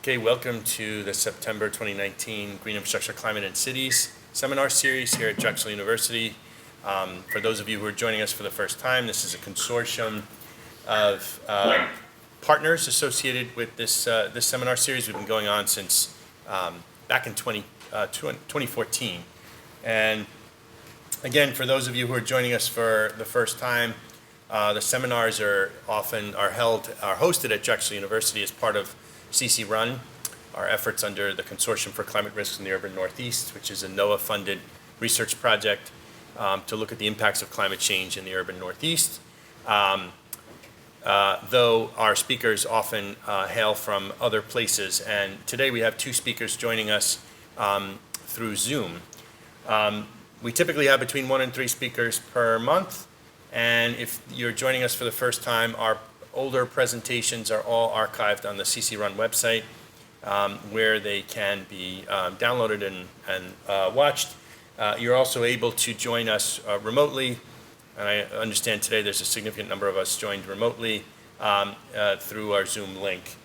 Okay, welcome to the September 2019 Green Infrastructure, Climate and Cities seminar series here at Drexel University. For those of you who are joining us for the first time, this is a consortium of partners associated with this seminar series. We've been going on since back in 2014. And again, for those of you who are joining us for the first time, the seminars are hosted at Drexel University as part of CCRUN, our efforts under the Consortium for Climate Risks in the Urban Northeast, which is a NOAA-funded research project to look at the impacts of climate change in the urban Northeast. Though our speakers often hail from other places, and today we have two speakers joining us through Zoom. We typically have between 1 and 3 speakers per month, and if you're joining us for the first time, our older presentations are all archived on the CCRUN website, where they can be downloaded and watched. You're also able to join us remotely, and I understand today there's a significant number of us joined remotely through our Zoom link.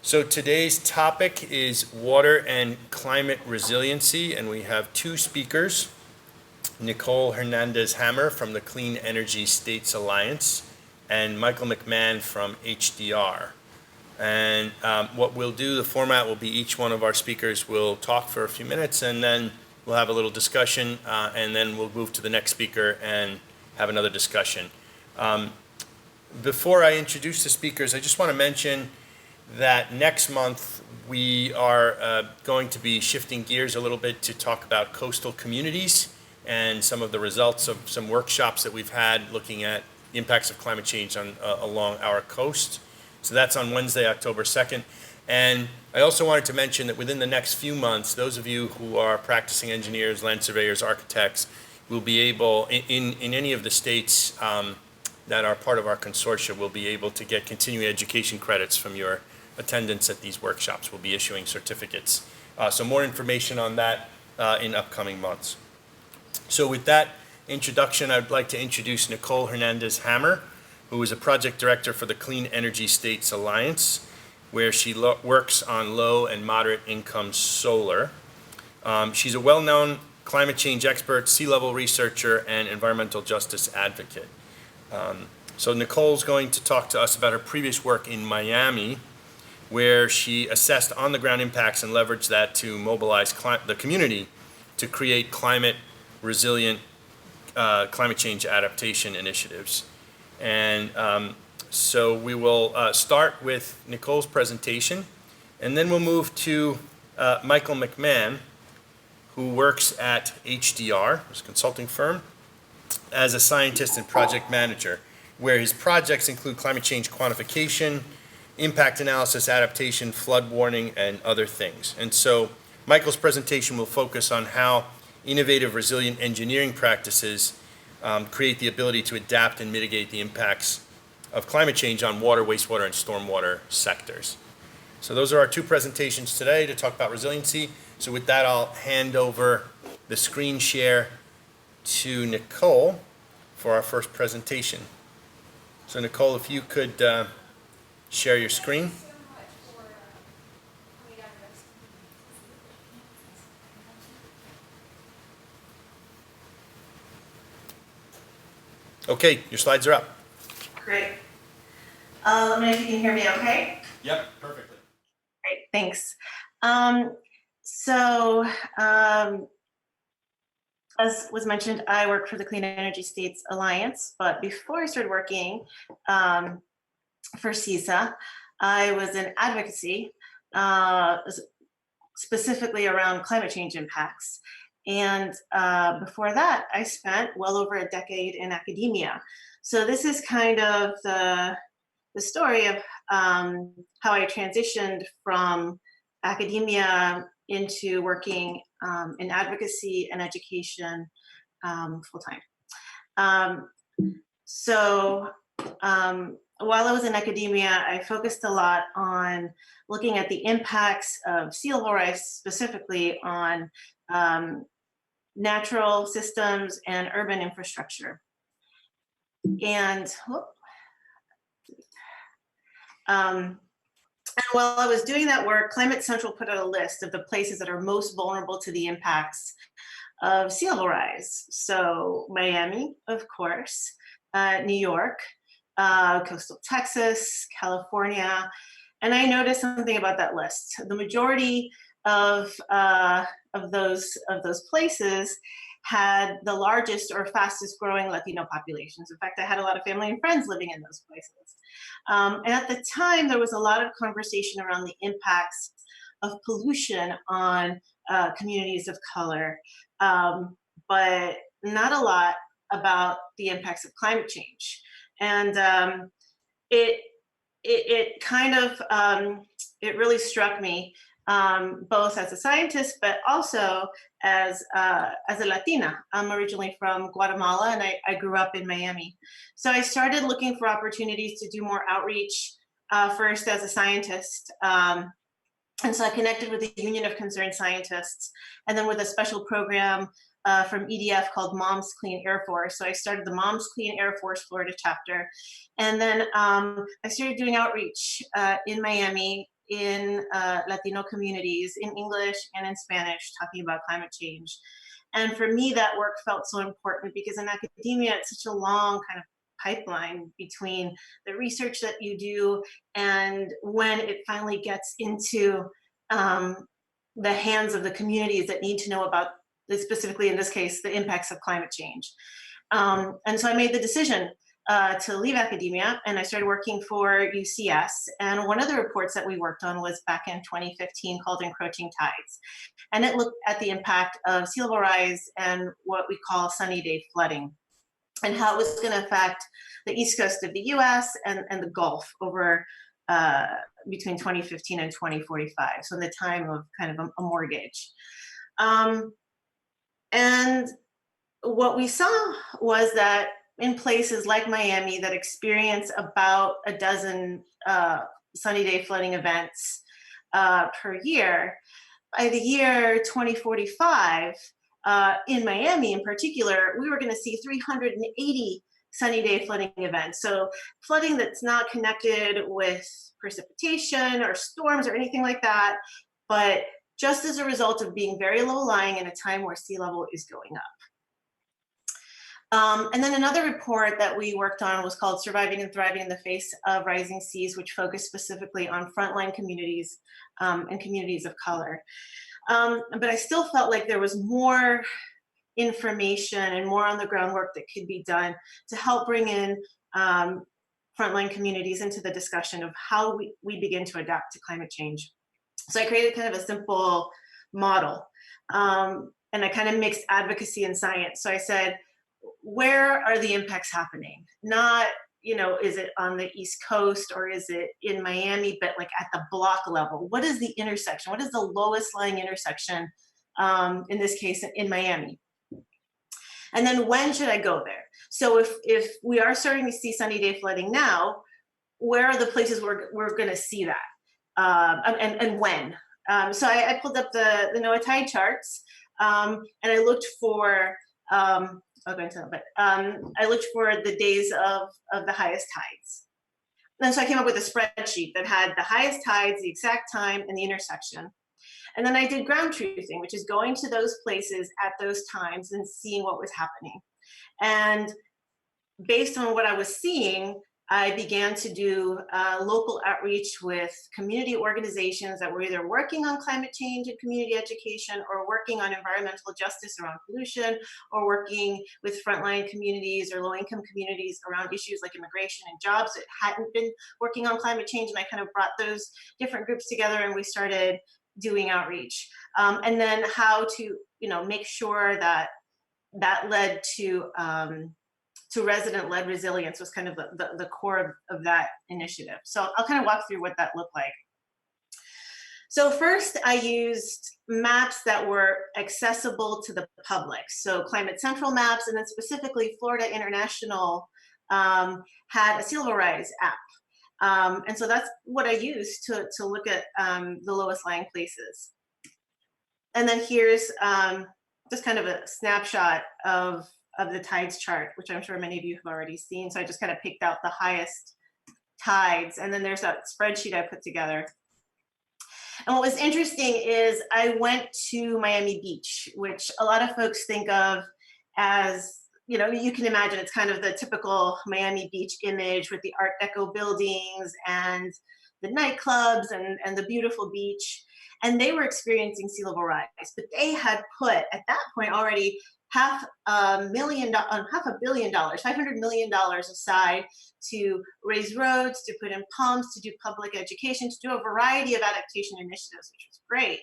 So today's topic is water and climate resiliency, and we have two speakers. Nicole Hernandez-Hammer from the Clean Energy States Alliance and Michael McMahon from HDR. And what we'll do, the format will be each one of our speakers will talk for a few minutes, and then we'll have a little discussion, and then we'll move to the next speaker and have another discussion. Before I introduce the speakers, I just want to mention that next month we are going to be shifting gears a little bit to talk about coastal communities and some of the results of some workshops that we've had looking at the impacts of climate change on along our coast. So that's on Wednesday, October 2nd. And I also wanted to mention that within the next few months, those of you who are practicing engineers, land surveyors, architects, will be able, in any of the states that are part of our consortia, will be able to get continuing education credits from your attendance at these workshops. We'll be issuing certificates. So more information on that in upcoming months. So with that introduction, I'd like to introduce Nicole Hernandez-Hammer, who is a project director for the Clean Energy States Alliance, where she works on low and moderate income solar. She's a well-known climate change expert, sea level researcher, and environmental justice advocate. So Nicole's going to talk to us about her previous work in Miami, where she assessed on-the-ground impacts and leveraged that to mobilize the community to create climate resilient climate change adaptation initiatives. And so we will start with Nicole's presentation, and then we'll move to Michael McMahon, who works at HDR, his consulting firm, as a scientist and project manager, where his projects include climate change quantification, impact analysis, adaptation, flood warning, and other things. And so Michael's presentation will focus on how innovative, resilient engineering practices create the ability to adapt and mitigate the impacts of climate change on water, wastewater, and stormwater sectors. So those are our two presentations today to talk about resiliency. So with that, I'll hand over the screen share to Nicole for our first presentation. So Nicole, if you could share your screen. Okay, your slides are up. Great. Let me know if you can hear me okay. Yep, perfectly. Great, thanks. As was mentioned, I work for the Clean Energy States Alliance, but before I started working for CISA, I was in advocacy, specifically around climate change impacts. And before that, I spent well over a decade in academia. So this is kind of the story of how I transitioned from academia into working in advocacy and education full-time. While I was in academia, I focused a lot on looking at the impacts of sea level rise, specifically on natural systems and urban infrastructure. And And while I was doing that work, Climate Central put out a list of the places that are most vulnerable to the impacts of sea level rise. So Miami, of course, New York, coastal Texas, California, and I noticed something about that list. The majority of those places had the largest or fastest growing Latino populations. In fact, I had a lot of family and friends living in those places. And at the time, there was a lot of conversation around the impacts of pollution on communities of color, but not a lot about the impacts of climate change. And it, it kind of, it really struck me, both as a scientist, but also as a Latina. I'm originally from Guatemala, and I grew up in Miami. So I started looking for opportunities to do more outreach, first as a scientist. And so I connected with the Union of Concerned Scientists, and then with a special program from EDF called Moms Clean Air Force. So I started the Moms Clean Air Force Florida chapter. And then I started doing outreach in Miami in Latino communities in English and in Spanish, talking about climate change. And for me, that work felt so important because in academia, it's such a long kind of pipeline between the research that you do and when it finally gets into the hands of the communities that need to know about, specifically in this case, the impacts of climate change. And so I made the decision to leave academia, and I started working for UCS. And one of the reports that we worked on was back in 2015 called Encroaching Tides. And it looked at the impact of sea level rise and what we call sunny day flooding, and how it was going to affect the east coast of the US and the Gulf over between 2015 and 2045, so in the time of kind of a mortgage. And what we saw was that in places like Miami that experience about a dozen sunny day flooding events per year, by the year 2045, in Miami in particular, we were going to see 380 sunny day flooding events. So flooding that's not connected with precipitation or storms or anything like that, but just as a result of being very low lying in a time where sea level is going up. And then another report that we worked on was called Surviving and Thriving in the Face of Rising Seas, which focused specifically on frontline communities and communities of color. But I still felt like there was more information and more on the groundwork that could be done to help bring in frontline communities into the discussion of how we begin to adapt to climate change. So I created kind of a simple model, and I kind of mixed advocacy and science. So I said, where are the impacts happening? Not, you know, is it on the East Coast or is it in Miami, but like at the block level? What is the intersection? What is the lowest lying intersection, in this case, in Miami? And then when should I go there? So if we are starting to see sunny day flooding now, where are the places we're going to see that? And when? So I pulled up the NOAA tide charts, and I looked for, I'll go into that, but I looked for the days of the highest tides. And so I came up with a spreadsheet that had the highest tides, the exact time, and the intersection. And then I did ground truthing, which is going to those places at those times and seeing what was happening. And based on what I was seeing, I began to do local outreach with community organizations that were either working on climate change and community education, or working on environmental justice around pollution, or working with frontline communities or low-income communities around issues like immigration and jobs that hadn't been working on climate change. And I kind of brought those different groups together, and we started doing outreach. And then how to, you know, make sure that that led to resident-led resilience was kind of the core of that initiative. So I'll kind of walk through what that looked like. So first, I used maps that were accessible to the public. So Climate Central maps, and then specifically Florida International had a sea level rise app. And so that's what I used to look at the lowest lying places. And then here's just kind of a snapshot of the tides chart, which I'm sure many of you have already seen. So I just kind of picked out the highest tides. And then there's that spreadsheet I put together. And what was interesting is I went to Miami Beach, which a lot of folks think of as, you know, you can imagine it's kind of the typical Miami Beach image with the Art Deco buildings and the nightclubs and the beautiful beach. And they were experiencing sea level rise, but they had put at that point already $500 million, $500 million aside to raise roads, to put in pumps, to do public education, to do a variety of adaptation initiatives, which was great.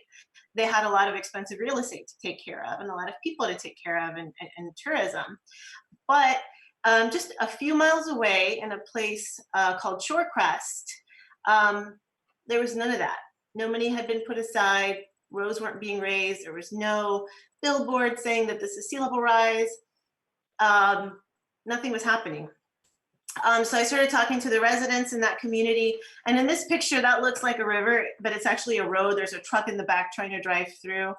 They had a lot of expensive real estate to take care of and a lot of people to take care of and tourism. But just a few miles away in a place called Shorecrest, there was none of that. No money had been put aside. Roads weren't being raised. There was no billboard saying that this is sea level rise. Nothing was happening. So I started talking to the residents in that community. And in this picture, that looks like a river, but it's actually a road. There's a truck in the back trying to drive through.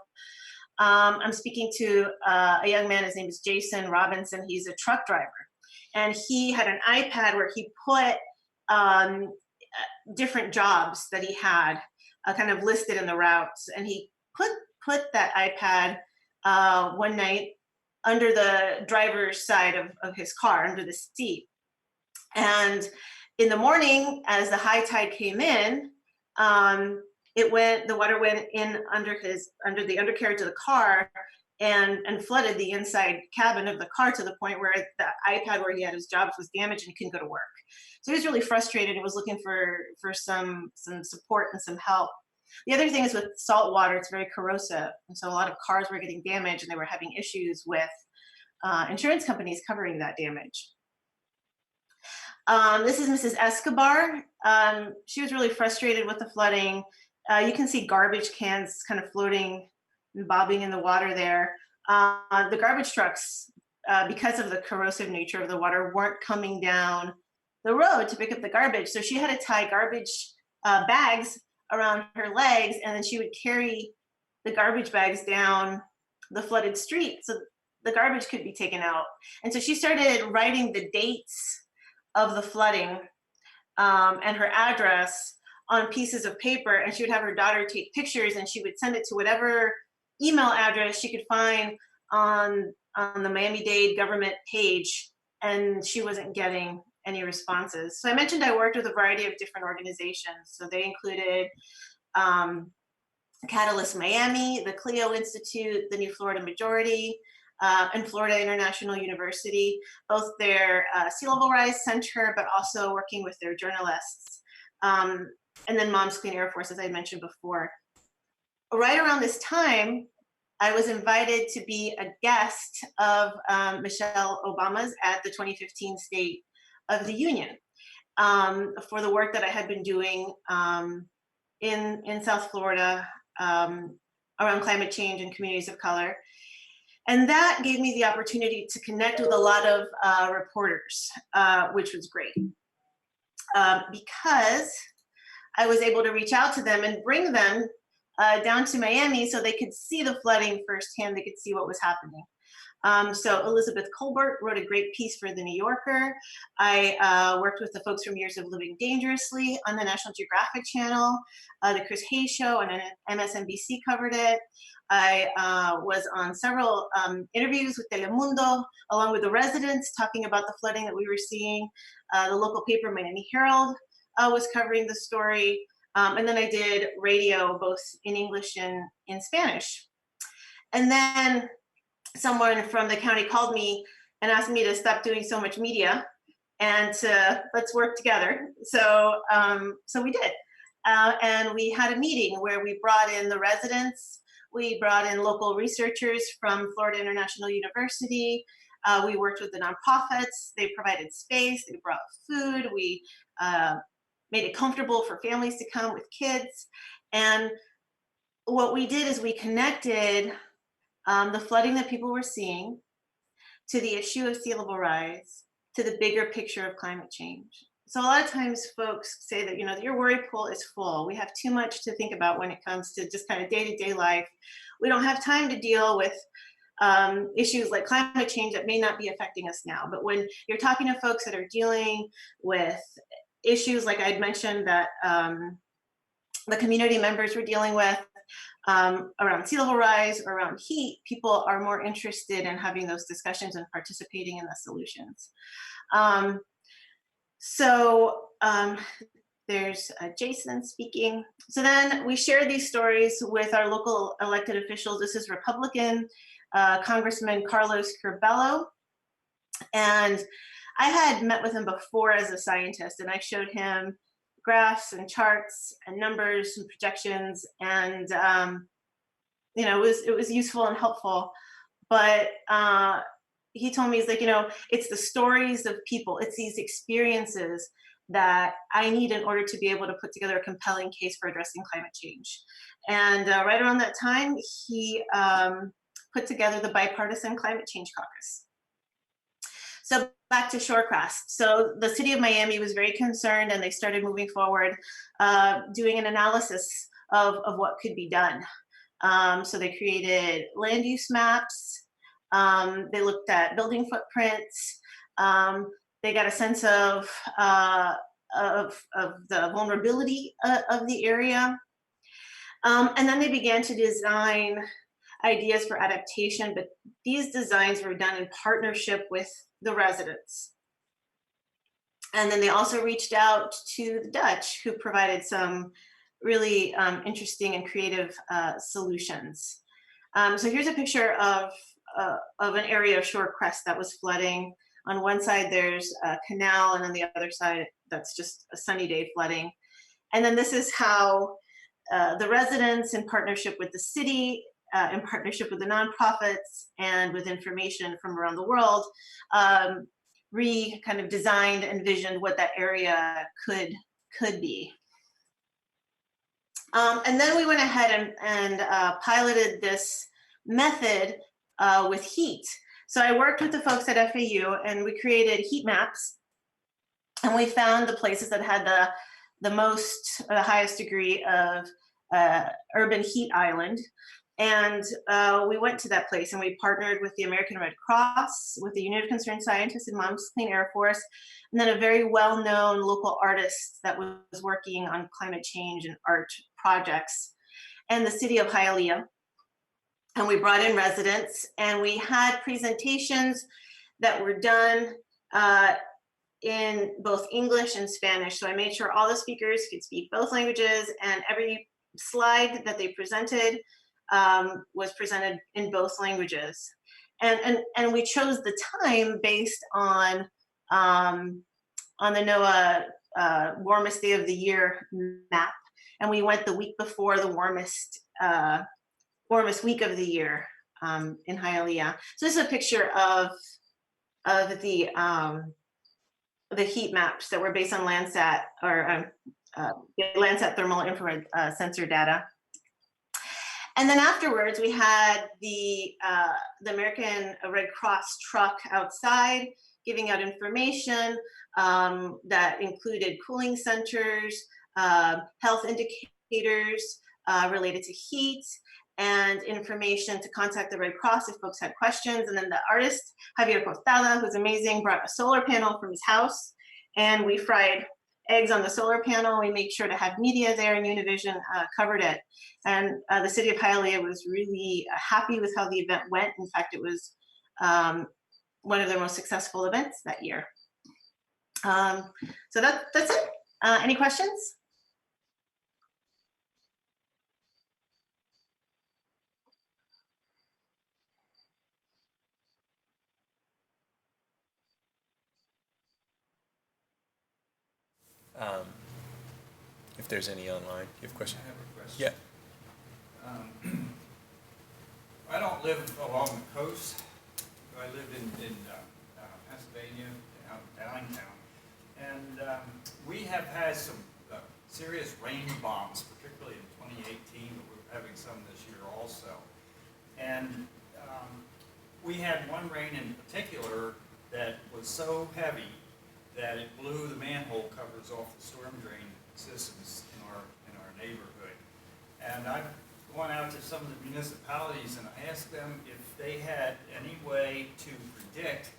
I'm speaking to a young man. His name is Jason Robinson. He's a truck driver. And he had an iPad where he put different jobs that he had kind of listed in the routes. And he put that iPad one night under the driver's side of his car, under the seat. And in the morning, as the high tide came in, the water went in under the undercarriage of the car and flooded the inside cabin of the car to the point where the iPad where he had his jobs was damaged and he couldn't go to work. So he was really frustrated and was looking for some support and some help. The other thing is with salt water, it's very corrosive. And so a lot of cars were getting damaged and they were having issues with insurance companies covering that damage. This is Mrs. Escobar. She was really frustrated with the flooding. You can see garbage cans kind of floating and bobbing in the water there. The garbage trucks, because of the corrosive nature of the water, weren't coming down the road to pick up the garbage. So she had to tie garbage bags around her legs, and then she would carry the garbage bags down the flooded street so the garbage could be taken out. And so she started writing the dates of the flooding and her address on pieces of paper, and she would have her daughter take pictures and she would send it to whatever email address she could find on the Miami-Dade government page, and she wasn't getting any responses. So I mentioned I worked with a variety of different organizations. So they included Catalyst Miami, the Clio Institute, the New Florida Majority, and Florida International University, both their Sea Level Rise Center, but also working with their journalists. And then Moms Clean Air Force, as I mentioned before. Right around this time, I was invited to be a guest of Michelle Obama's at the 2015 State of the Union for the work that I had been doing in South Florida around climate change and communities of color. And that gave me the opportunity to connect with a lot of reporters, which was great because I was able to reach out to them and bring them down to Miami so they could see the flooding firsthand, they could see what was happening. So Elizabeth Colbert wrote a great piece for The New Yorker. I worked with the folks from Years of Living Dangerously on the National Geographic Channel. The Chris Hayes Show and MSNBC covered it. I was on several interviews with Telemundo, along with the residents, talking about the flooding that we were seeing. The local paper, Miami Herald, was covering the story. And then I did radio, both in English and in Spanish. And then someone from the county called me and asked me to stop doing so much media and to let's work together. So we did. And we had a meeting where we brought in the residents, we brought in local researchers from Florida International University. We worked with the nonprofits. They provided space, they brought food. We made it comfortable for families to come with kids. And what we did is we connected the flooding that people were seeing to the issue of sea level rise, to the bigger picture of climate change. So a lot of times folks say that, you know, your worry pool is full. We have too much to think about when it comes to just kind of day-to-day life. We don't have time to deal with issues like climate change that may not be affecting us now. But when you're talking to folks that are dealing with issues like I'd mentioned that the community members were dealing with around sea level rise or around heat, people are more interested in having those discussions and participating in the solutions. There's Jason speaking. So then we share these stories with our local elected officials. This is Republican Congressman Carlos Curbelo. And I had met with him before as a scientist, and I showed him graphs and charts and numbers and projections, and it was useful and helpful. But he told me, he's like, it's the stories of people, it's these experiences that I need in order to be able to put together a compelling case for addressing climate change. And right around that time, he put together the Bipartisan Climate Change Caucus. So back to Shorecrest. So the city of Miami was very concerned, and they started moving forward, doing an analysis of what could be done. So they created land use maps. They looked at building footprints. They got a sense of the vulnerability of the area. And then they began to design ideas for adaptation, but these designs were done in partnership with the residents. And then they also reached out to the Dutch, who provided some really interesting and creative solutions. So here's a picture of an area of Shorecrest that was flooding. On one side, there's a canal, and on the other side, that's just a sunny day flooding. And then this is how the residents, in partnership with the city, in partnership with the nonprofits, and with information from around the world, kind of designed and envisioned what that area could be. And then we went ahead and piloted this method with heat. So I worked with the folks at FAU, and we created heat maps, and we found the places that had the highest degree of urban heat island. And we went to that place, and we partnered with the American Red Cross, with the Unit of Concerned Scientists, and Mom's Clean Air Force, and then a very well-known local artist that was working on climate change and art projects, and the city of Hialeah. And we brought in residents, and we had presentations that were done in both English and Spanish. So I made sure all the speakers could speak both languages, and every slide that they presented was presented in both languages. And we chose the time based on the NOAA warmest day of the year map. And we went the week before the warmest week of the year in Hialeah. So this is a picture of the heat maps that were based on Landsat, or Landsat thermal infrared sensor data. And then afterwards, we had the American Red Cross truck outside giving out information that included cooling centers, health indicators related to heat, and information to contact the Red Cross if folks had questions. And then the artist, Javier Costada, who's amazing, brought a solar panel from his house, and we fried eggs on the solar panel. We made sure to have media there, and Univision covered it. And the city of Hialeah was really happy with how the event went. In fact, it was one of their most successful events that year. So that's it. Any questions? If there's any online, you have a question? I have a question. Yeah. I don't live along the coast. I live in Pennsylvania, downtown, and we have had some serious rain bombs, particularly in 2018, but we're having some this year also. And we had one rain in particular that was so heavy that it blew the manhole covers off the storm drain systems in our neighborhood. And I've gone out to some of the municipalities and I asked them if they had any way to predict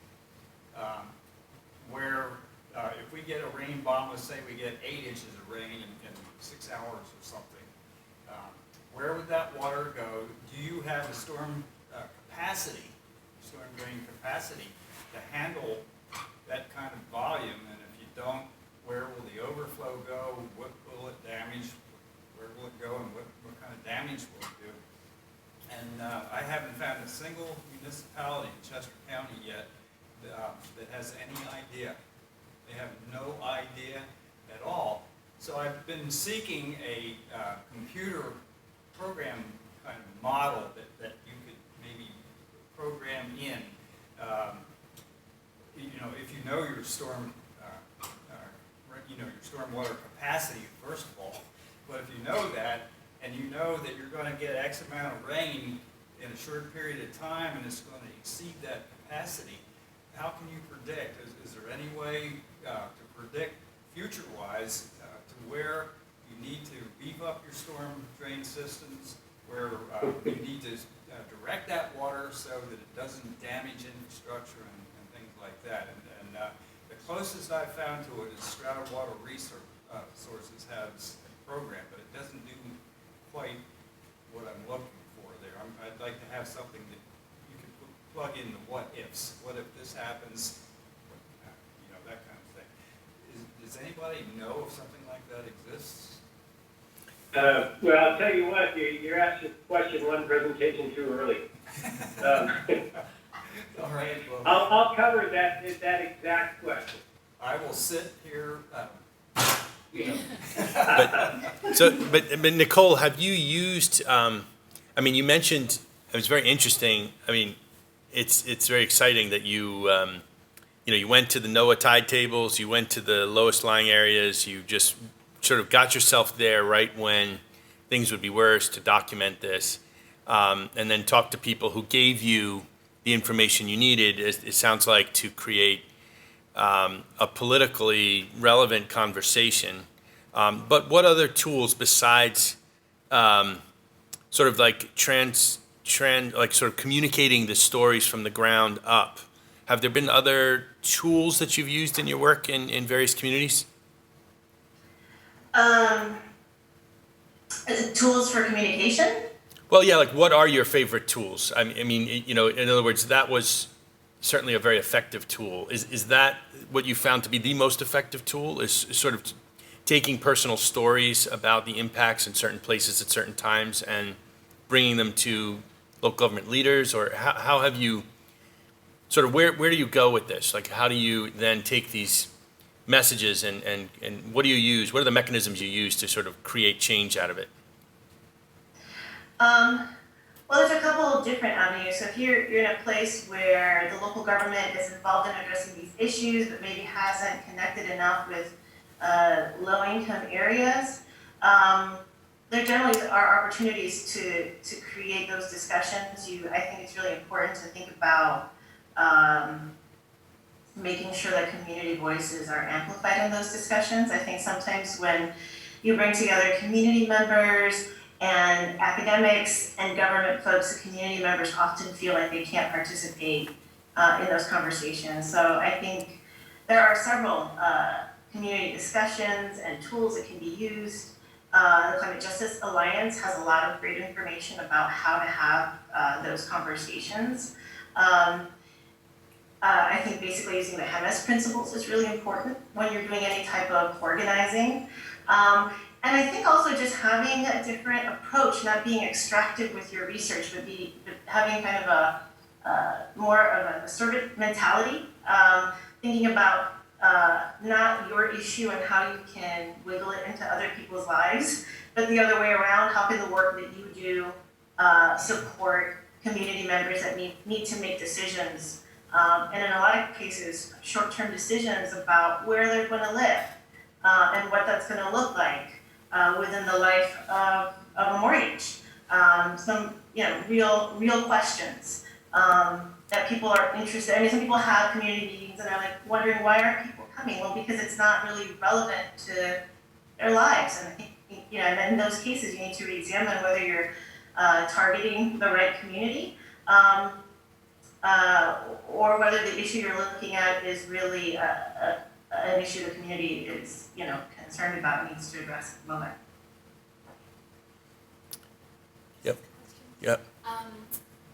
where if we get a rain bomb with to say we get 8 inches of rain in 6 hours or something. Where would that water go? Do you have the storm capacity, storm drain capacity to handle that kind of volume? And if you don't, where will the overflow go? What will it damage? Where will it go, and what kind of damage will it do? And I haven't found a single municipality in Chester County yet that has any idea. They have no idea at all. So I've been seeking a computer program kind of model that you could maybe program in. If you know your storm, your stormwater capacity first of all. But if you know that, and you know that you're going to get X amount of rain in a short period of time, and it's going to exceed that capacity, how can you predict? Is there any way to predict future-wise to where you need to beef up your storm drain systems, where you need to direct that water so that it doesn't damage infrastructure and things like that? And the closest I've found to it is Stroud Water Resources has a program, but it doesn't do quite what I'm looking for there. I'd like to have something that you can plug in the what ifs. What if this happens? That kind of thing. Does anybody know if something like that exists? Well, I'll tell you what, you're asking question one presentation too early. All right. Well, I'll cover that exact question. I will sit here. But Nicole, have you used? You mentioned it was very interesting. It's very exciting that you you went to the NOAA tide tables, you went to the lowest lying areas, you just sort of got yourself there right when things would be worse to document this, and then talked to people who gave you the information you needed. It sounds like to create a politically relevant conversation. But what other tools besides sort of like sort of communicating the stories from the ground up? Have there been other tools that you've used in your work in various communities? Tools for communication? Well, yeah, like what are your favorite tools? In other words, that was certainly a very effective tool. Is that what you found to be the most effective tool, is sort of taking personal stories about the impacts in certain places at certain times and bringing them to local government leaders? Or how have you sort of, where do you go with this? Like, how do you then take these messages and what do you use? What are the mechanisms you use to sort of create change out of it? Well, there's a couple of different avenues. So if you're in a place where the local government is involved in addressing these issues, but maybe hasn't connected enough with low-income areas, there generally are opportunities to create those discussions. I think it's really important to think about making sure that community voices are amplified in those discussions. I think sometimes when you bring together community members and academics and government folks, the community members often feel like they can't participate in those conversations. So I think there are several community discussions and tools that can be used. The Climate Justice Alliance has a lot of great information about how to have those conversations. I think basically using the HEMES principles is really important when you're doing any type of organizing. And I think also just having a different approach, not being extractive with your research, but having kind of a more of a servant mentality, thinking about not your issue and how you can wiggle it into other people's lives, but the other way around, how can the work that you do support community members that need to make decisions, and in a lot of cases, short-term decisions about where they're going to live and what that's going to look like within the life of a mortgage. Some real questions that people are interested. I mean, some people have community meetings and are like wondering why aren't people coming? Well, because it's not really relevant to their lives. And I think and in those cases, you need to re-examine whether you're targeting the right community, or whether the issue you're looking at is really an issue the community is, concerned about and needs to address at the moment. Yep.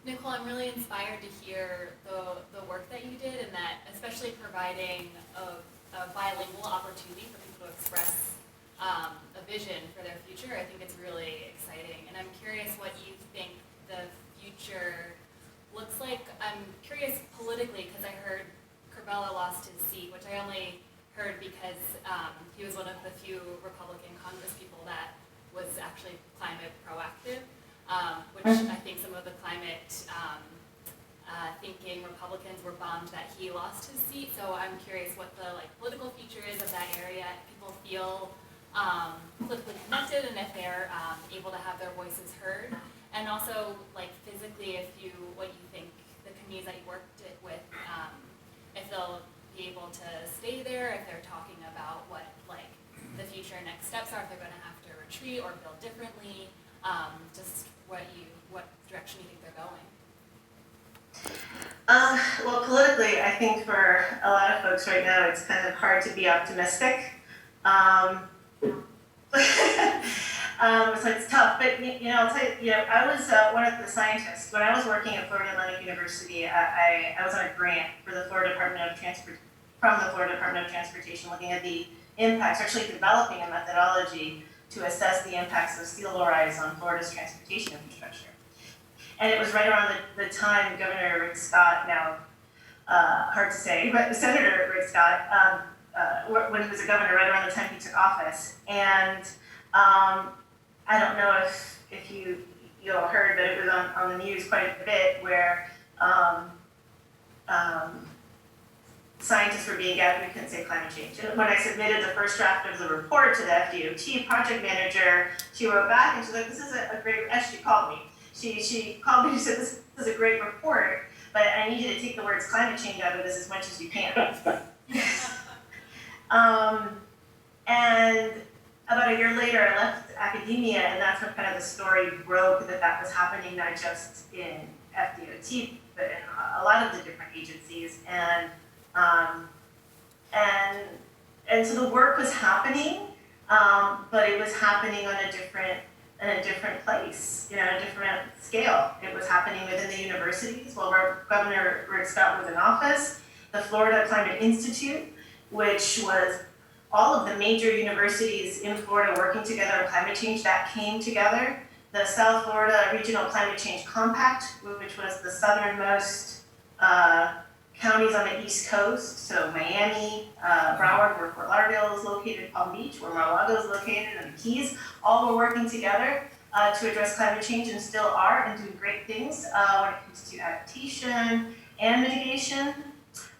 Nicole, I'm really inspired to hear the work that you did, and that especially providing a bilingual opportunity for people to express a vision for their future. I think it's really exciting, and I'm curious what you think the future looks like. I'm curious politically because I heard Corbella lost his seat, which I only heard because he was one of the few Republican congresspeople that was actually climate proactive, which I think some of the climate thinking Republicans were bummed that he lost his seat. So I'm curious what the political future is of that area. If people feel politically connected and if they're able to have their voices heard, and also physically, what you think the communities that you worked with, if they'll be able to stay there, if they're talking about what the future next steps are, if they're going to have to retreat or build differently, just what direction you think they're going. Well, politically, I think for a lot of folks right now, it's kind of hard to be optimistic. So it's tough, but I'll tell you, I was one of the scientists when I was working at Florida Atlantic University. I was on a grant for the Florida Department of Transportation, looking at the impacts, actually developing a methodology to assess the impacts of sea level rise on Florida's transportation infrastructure. And it was right around the time Governor Rick Scott, now hard to say, but Senator Rick Scott, when he was a governor, right around the time he took office. And I don't know if you all heard, but it was on the news quite a bit where scientists were being gathered, we couldn't say climate change. And when I submitted the first draft of the report to the FDOT project manager, she wrote back and she's like, this is a great, actually she called me. She called me and said, this is a great report, but I need you to take the words climate change out of this as much as you can. And about a year later, I left academia, and that's when kind of the story broke that was happening, not just in FDOT, but in a lot of the different agencies. And so the work was happening, but it was happening on a different place, a different scale. It was happening within the universities while Governor Rick Scott was in office. The Florida Climate Institute, which was all of the major universities in Florida working together on climate change, that came together. The South Florida Regional Climate Change Compact, which was the southernmost counties on the East Coast, so Miami, Broward, where Fort Lauderdale is located, Palm Beach, where Mar-a-Lago is located, and the Keys, all were working together to address climate change and still are, and doing great things when it comes to adaptation and mitigation.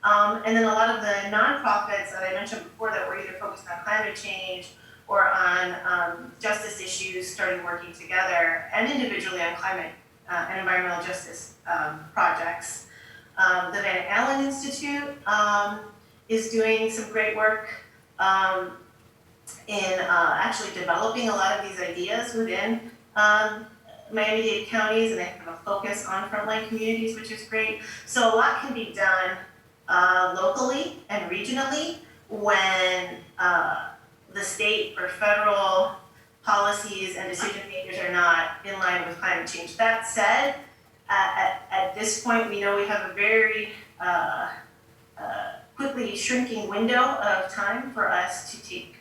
And then a lot of the nonprofits that I mentioned before that were either focused on climate change or on justice issues started working together, and individually on climate and environmental justice projects. The Van Allen Institute is doing some great work in actually developing a lot of these ideas within Miami-Dade counties, and they have a focus on frontline communities, which is great. So a lot can be done locally and regionally when the state or federal policies and decision makers are not in line with climate change. That said, at this point, we know we have a very quickly shrinking window of time for us to take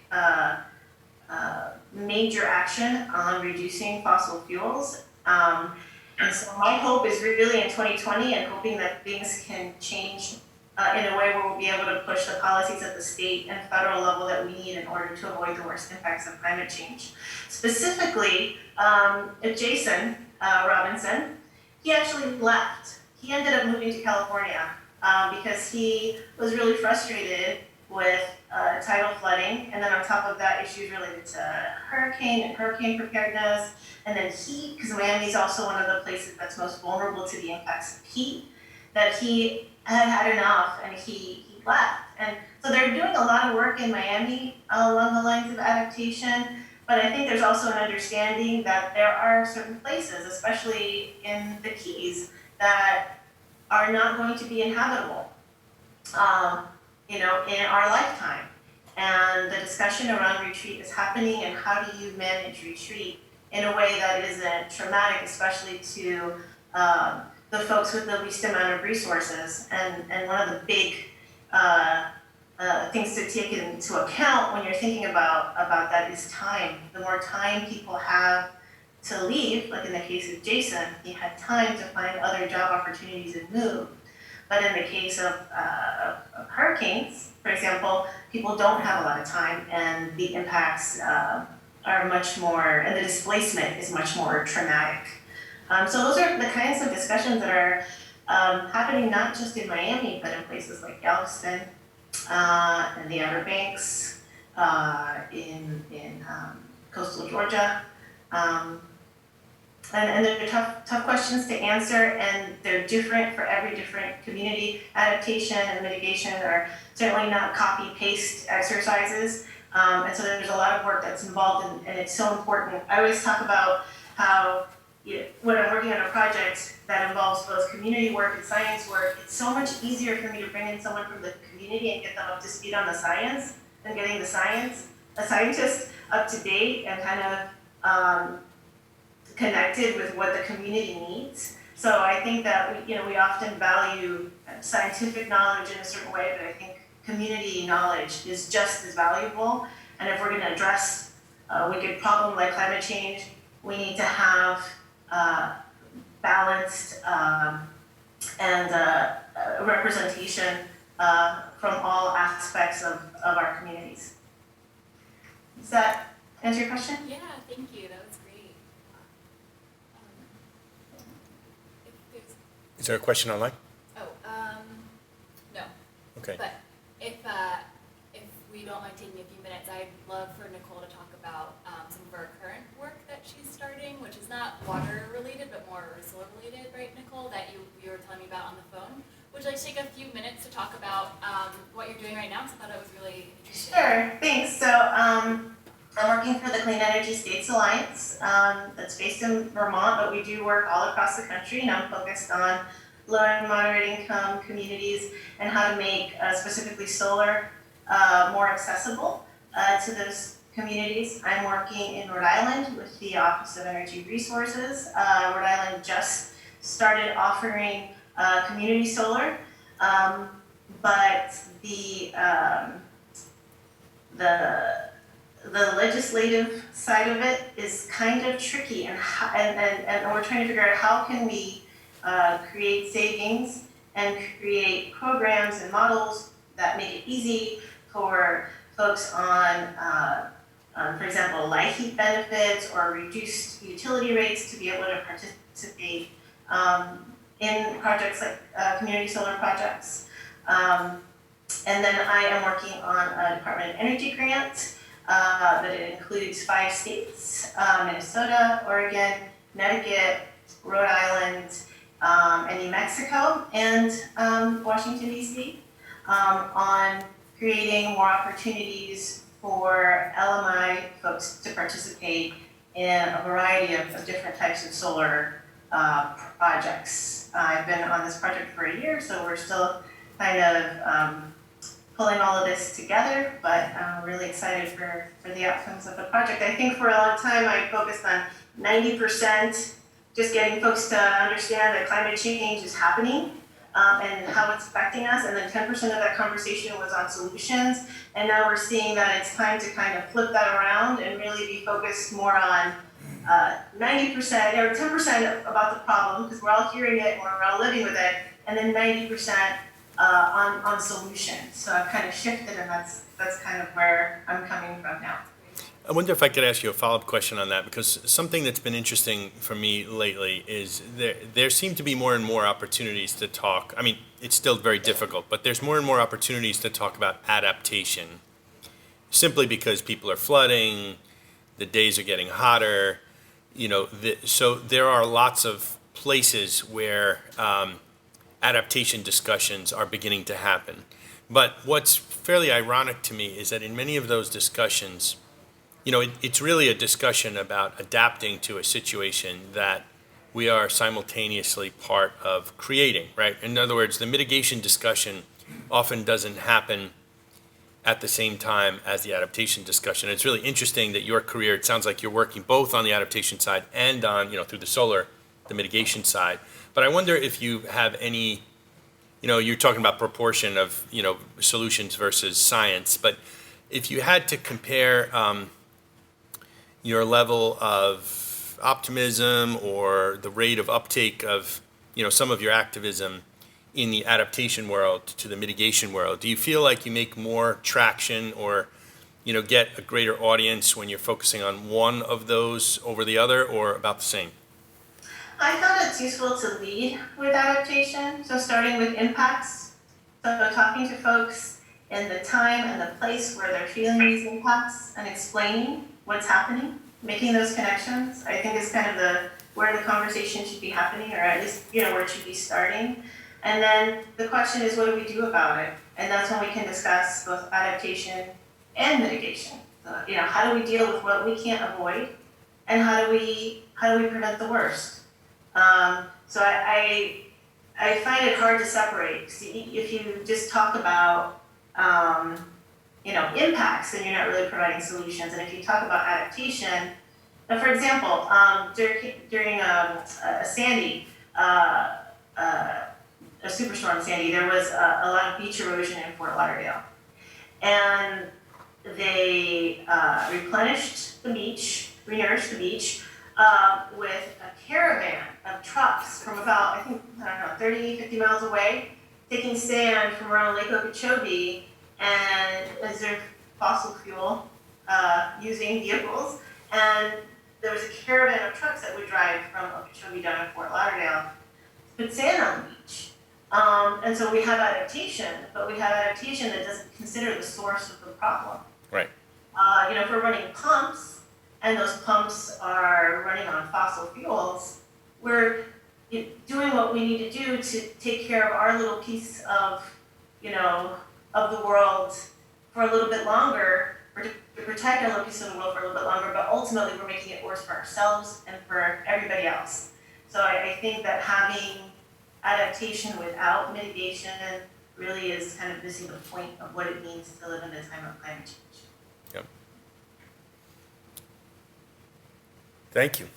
major action on reducing fossil fuels. And so my hope is really in 2020 and hoping that things can change in a way where we'll be able to push the policies at the state and federal level that we need in order to avoid the worst impacts of climate change. Specifically, Jason Robinson, he actually left. He ended up moving to California because he was really frustrated with tidal flooding, and then on top of that, issues related to hurricane and hurricane preparedness. And then heat, because Miami is also one of the places that's most vulnerable to the impacts of heat, that he had enough and he left. And so they're doing a lot of work in Miami along the lines of adaptation, but I think there's also an understanding that there are certain places, especially in the Keys, that are not going to be inhabitable. in our lifetime. And the discussion around retreat is happening, and how do you manage retreat in a way that isn't traumatic, especially to the folks with the least amount of resources. And one of the big things to take into account when you're thinking about that is time. The more time people have to leave, like in the case of Jason, he had time to find other job opportunities and move. But in the case of hurricanes, for example, people don't have a lot of time, and the impacts are much more, and the displacement is much more traumatic. So those are the kinds of discussions that are happening not just in Miami, but in places like Galveston, and the Outer Banks, in coastal Georgia. And they're tough questions to answer, and they're different for every different community. Adaptation and mitigation are certainly not copy-paste exercises, and so there's a lot of work that's involved, and it's so important. I always talk about how when I'm working on a project that involves both community work and science work, it's so much easier for me to bring in someone from the community and get them up to speed on the science than getting a scientist up to date and kind of connected with what the community needs. So I think that we often value scientific knowledge in a certain way, but I think community knowledge is just as valuable. And if we're going to address a wicked problem like climate change, we need to have balanced and representation from all aspects of our communities. Does that answer your question? Yeah, thank you. That was great. If there's, Is there a question online? no. Okay. But if we don't mind taking a few minutes, I'd love for Nicole to talk about some of her current work that she's starting, which is not water related, but more solar related, right, Nicole? That you were telling me about on the phone. Would you like to take a few minutes to talk about what you're doing right now? Because I thought it was really interesting. Sure, thanks. So I'm working for the Clean Energy States Alliance that's based in Vermont, but we do work all across the country, and I'm focused on low and moderate income communities and how to make specifically solar more accessible to those communities. I'm working in Rhode Island with the Office of Energy Resources. Rhode Island just started offering community solar, but the legislative side of it is kind of tricky, and we're trying to figure out how can we create savings and create programs and models that make it easy for folks on, for example, light heat benefits or reduced utility rates to be able to participate in projects like community solar projects. And then I am working on a Department of Energy grant that it includes 5 states, Minnesota, Oregon, Connecticut, Rhode Island, and New Mexico, and Washington, D.C., on creating more opportunities for LMI folks to participate in a variety of different types of solar projects. I've been on this project for a year, so we're still kind of pulling all of this together, but I'm really excited for the outcomes of the project. I think for a long time I focused on 90% just getting folks to understand that climate change is happening and how it's affecting us, and then 10% of that conversation was on solutions, and now we're seeing that it's time to kind of flip that around and really be focused more on 90% or 10% about the problem, because we're all hearing it and we're all living with it, and then 90% on solutions. So I've kind of shifted, and that's kind of where I'm coming from now. I wonder if I could ask you a follow-up question on that, because something that's been interesting for me lately is there seem to be more and more opportunities to talk. I mean, it's still very difficult, but there's more and more opportunities to talk about adaptation, simply because people are flooding, the days are getting hotter, so there are lots of places where adaptation discussions are beginning to happen. But what's fairly ironic to me is that in many of those discussions, it's really a discussion about adapting to a situation that we are simultaneously part of creating, right? In other words, the mitigation discussion often doesn't happen at the same time as the adaptation discussion. It's really interesting that your career, it sounds like you're working both on the adaptation side and on, through the solar, the mitigation side. But I wonder if you have any, you're talking about proportion of, solutions versus science, but if you had to compare your level of optimism or the rate of uptake of, some of your activism in the adaptation world to the mitigation world, do you feel like you make more traction or, get a greater audience when you're focusing on one of those over the other, or about the same? I found it's useful to lead with adaptation, so starting with impacts. So talking to folks in the time and the place where they're feeling these impacts and explaining what's happening, making those connections, I think is kind of where the conversation should be happening, or at least, where it should be starting. And then the question is, what do we do about it? And that's when we can discuss both adaptation and mitigation. How do we deal with what we can't avoid, and how do we prevent the worst? So I find it hard to separate. See, if you just talk about impacts, then you're not really providing solutions. And if you talk about adaptation, now for example, during a Sandy, a superstorm Sandy, there was a lot of beach erosion in Fort Lauderdale, and they replenished the beach, renourished the beach with a caravan of trucks from about, 30, 50 miles away, taking sand from around Lake Okeechobee and as their fossil fuel using vehicles. And there was a caravan of trucks that would drive from Okeechobee down to Fort Lauderdale to put sand on the beach. And so we have adaptation, but we have adaptation that doesn't consider the source of the problem. Right. If we're running pumps, and those pumps are running on fossil fuels, we're doing what we need to do to take care of our little piece of, of the world for a little bit longer, or to protect our little piece of the world for a little bit longer, but ultimately we're making it worse for ourselves and for everybody else. So I think that having adaptation without mitigation really is kind of missing the point of what it means to live in a time of climate change. Yep. Thank you.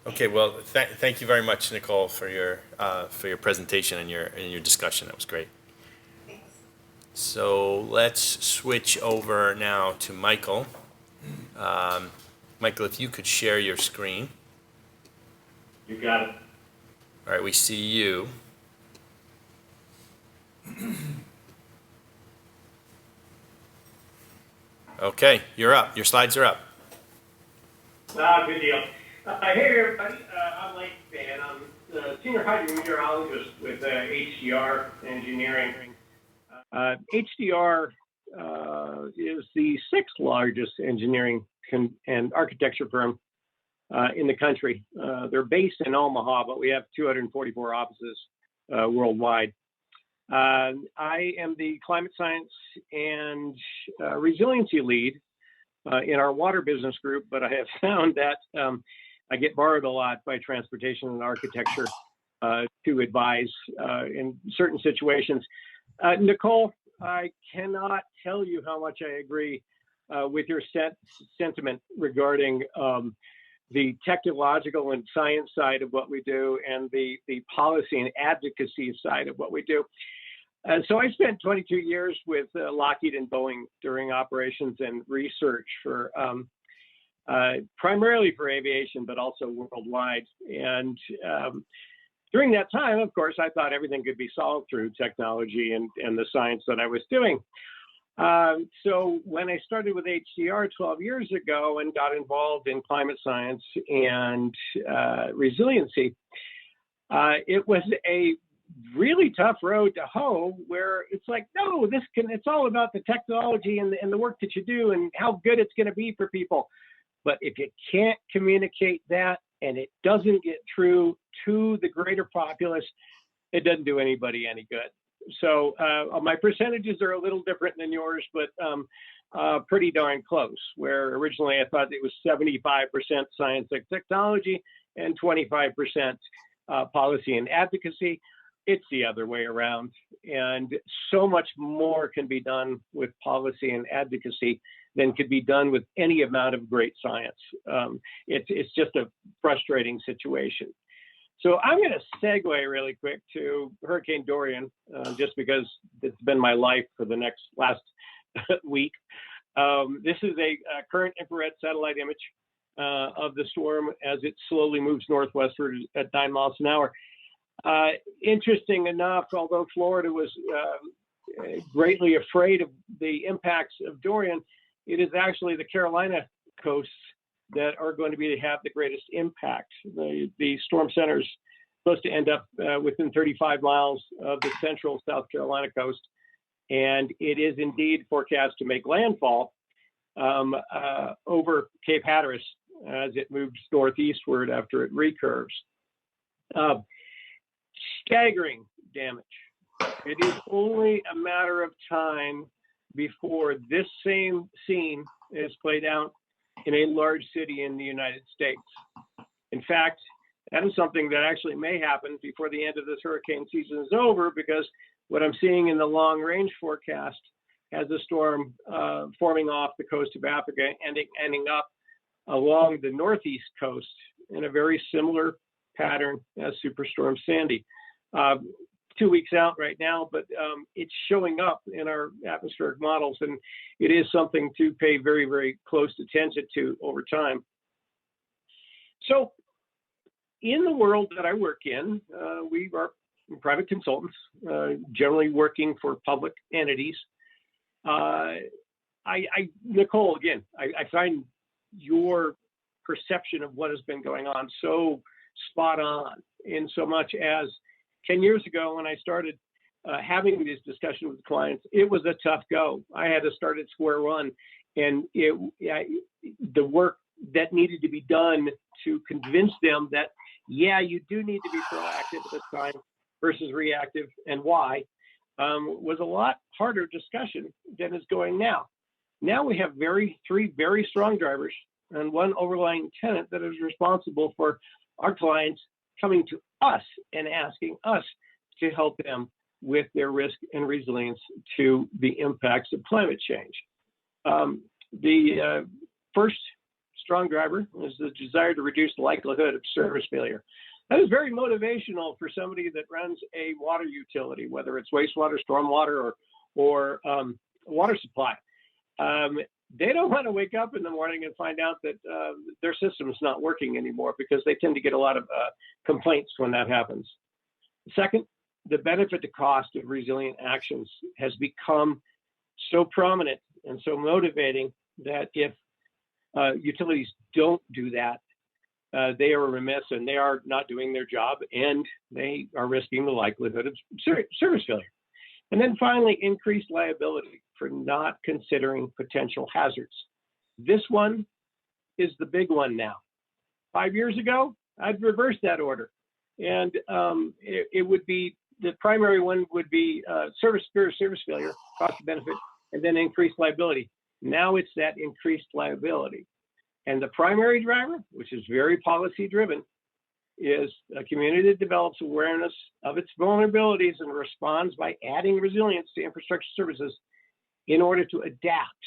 Okay, well, thank you very much, Nicole, for your presentation and your discussion. That was great. Thanks. So let's switch over now to Michael. Michael, if you could share your screen. You got it. All right, we see you. Okay, you're up. Your slides are up. Good deal. Hey everybody, I'm Lake Fan. I'm the senior hydrometeorologist with HDR Engineering. HDR is the sixth largest engineering and architecture firm in the country. They're based in Omaha, but we have 244 offices worldwide. I am the climate science and resiliency lead in our water business group, but I have found that I get borrowed a lot by transportation and architecture to advise in certain situations. Nicole, I cannot tell you how much I agree with your sentiment regarding the technological and science side of what we do and the policy and advocacy side of what we do. So I spent 22 years with Lockheed and Boeing during operations and research for primarily for aviation, but also worldwide. And during that time, of course, I thought everything could be solved through technology and the science that I was doing. So when I started with HDR 12 years ago and got involved in climate science and resiliency, it was a really tough road to hoe, where it's like, no, it's all about the technology and the work that you do and how good it's going to be for people. But if you can't communicate that and it doesn't get through to the greater populace, it doesn't do anybody any good. So my percentages are a little different than yours, but pretty darn close, where originally I thought it was 75% science and technology and 25% policy and advocacy. it's the other way around. And so much more can be done with policy and advocacy than could be done with any amount of great science. It's just a frustrating situation. So I'm going to segue really quick to Hurricane Dorian, just because it's been my life for the last week. This is a current infrared satellite image of the storm as it slowly moves northwestward at 9 miles an hour. Interesting enough, although Florida was greatly afraid of the impacts of Dorian, it is actually the Carolina coasts that are going to have the greatest impact. The storm center is supposed to end up within 35 miles of the central South Carolina coast, and it is indeed forecast to make landfall over Cape Hatteras as it moves northeastward after it recurves. Staggering damage. It is only a matter of time before this same scene is played out in a large city in the United States. In fact, that is something that actually may happen before the end of this hurricane season is over, because what I'm seeing in the long range forecast has a storm forming off the coast of Africa and ending up along the northeast coast in a very similar pattern as Superstorm Sandy. 2 weeks out right now, but it's showing up in our atmospheric models, and it is something to pay very, very close attention to over time. So in the world that I work in, we are private consultants, generally working for public entities. Nicole, again, I find your perception of what has been going on so spot on, in so much as 10 years ago, when I started having these discussions with clients, it was a tough go. I had to start at square one, and the work that needed to be done to convince them that, yeah, you do need to be proactive at this time versus reactive, and why, was a lot harder discussion than is going now. Now we have three very strong drivers and one overlying tenant that is responsible for our clients coming to us and asking us to help them with their risk and resilience to the impacts of climate change. The first strong driver is the desire to reduce the likelihood of service failure. That is very motivational for somebody that runs a water utility, whether it's wastewater, stormwater, or water supply. They don't want to wake up in the morning and find out that their system is not working anymore, because they tend to get a lot of complaints when that happens. Second, the benefit to cost of resilient actions has become so prominent and so motivating that if utilities don't do that, they are remiss and they are not doing their job, and they are risking the likelihood of service failure. And then finally, increased liability for not considering potential hazards. This one is the big one now. 5 years ago, I'd reverse that order. And it would be, the primary one would be service failure, cost of benefit, and then increased liability. Now it's that increased liability. And the primary driver, which is very policy driven, is a community that develops awareness of its vulnerabilities and responds by adding resilience to infrastructure services in order to adapt,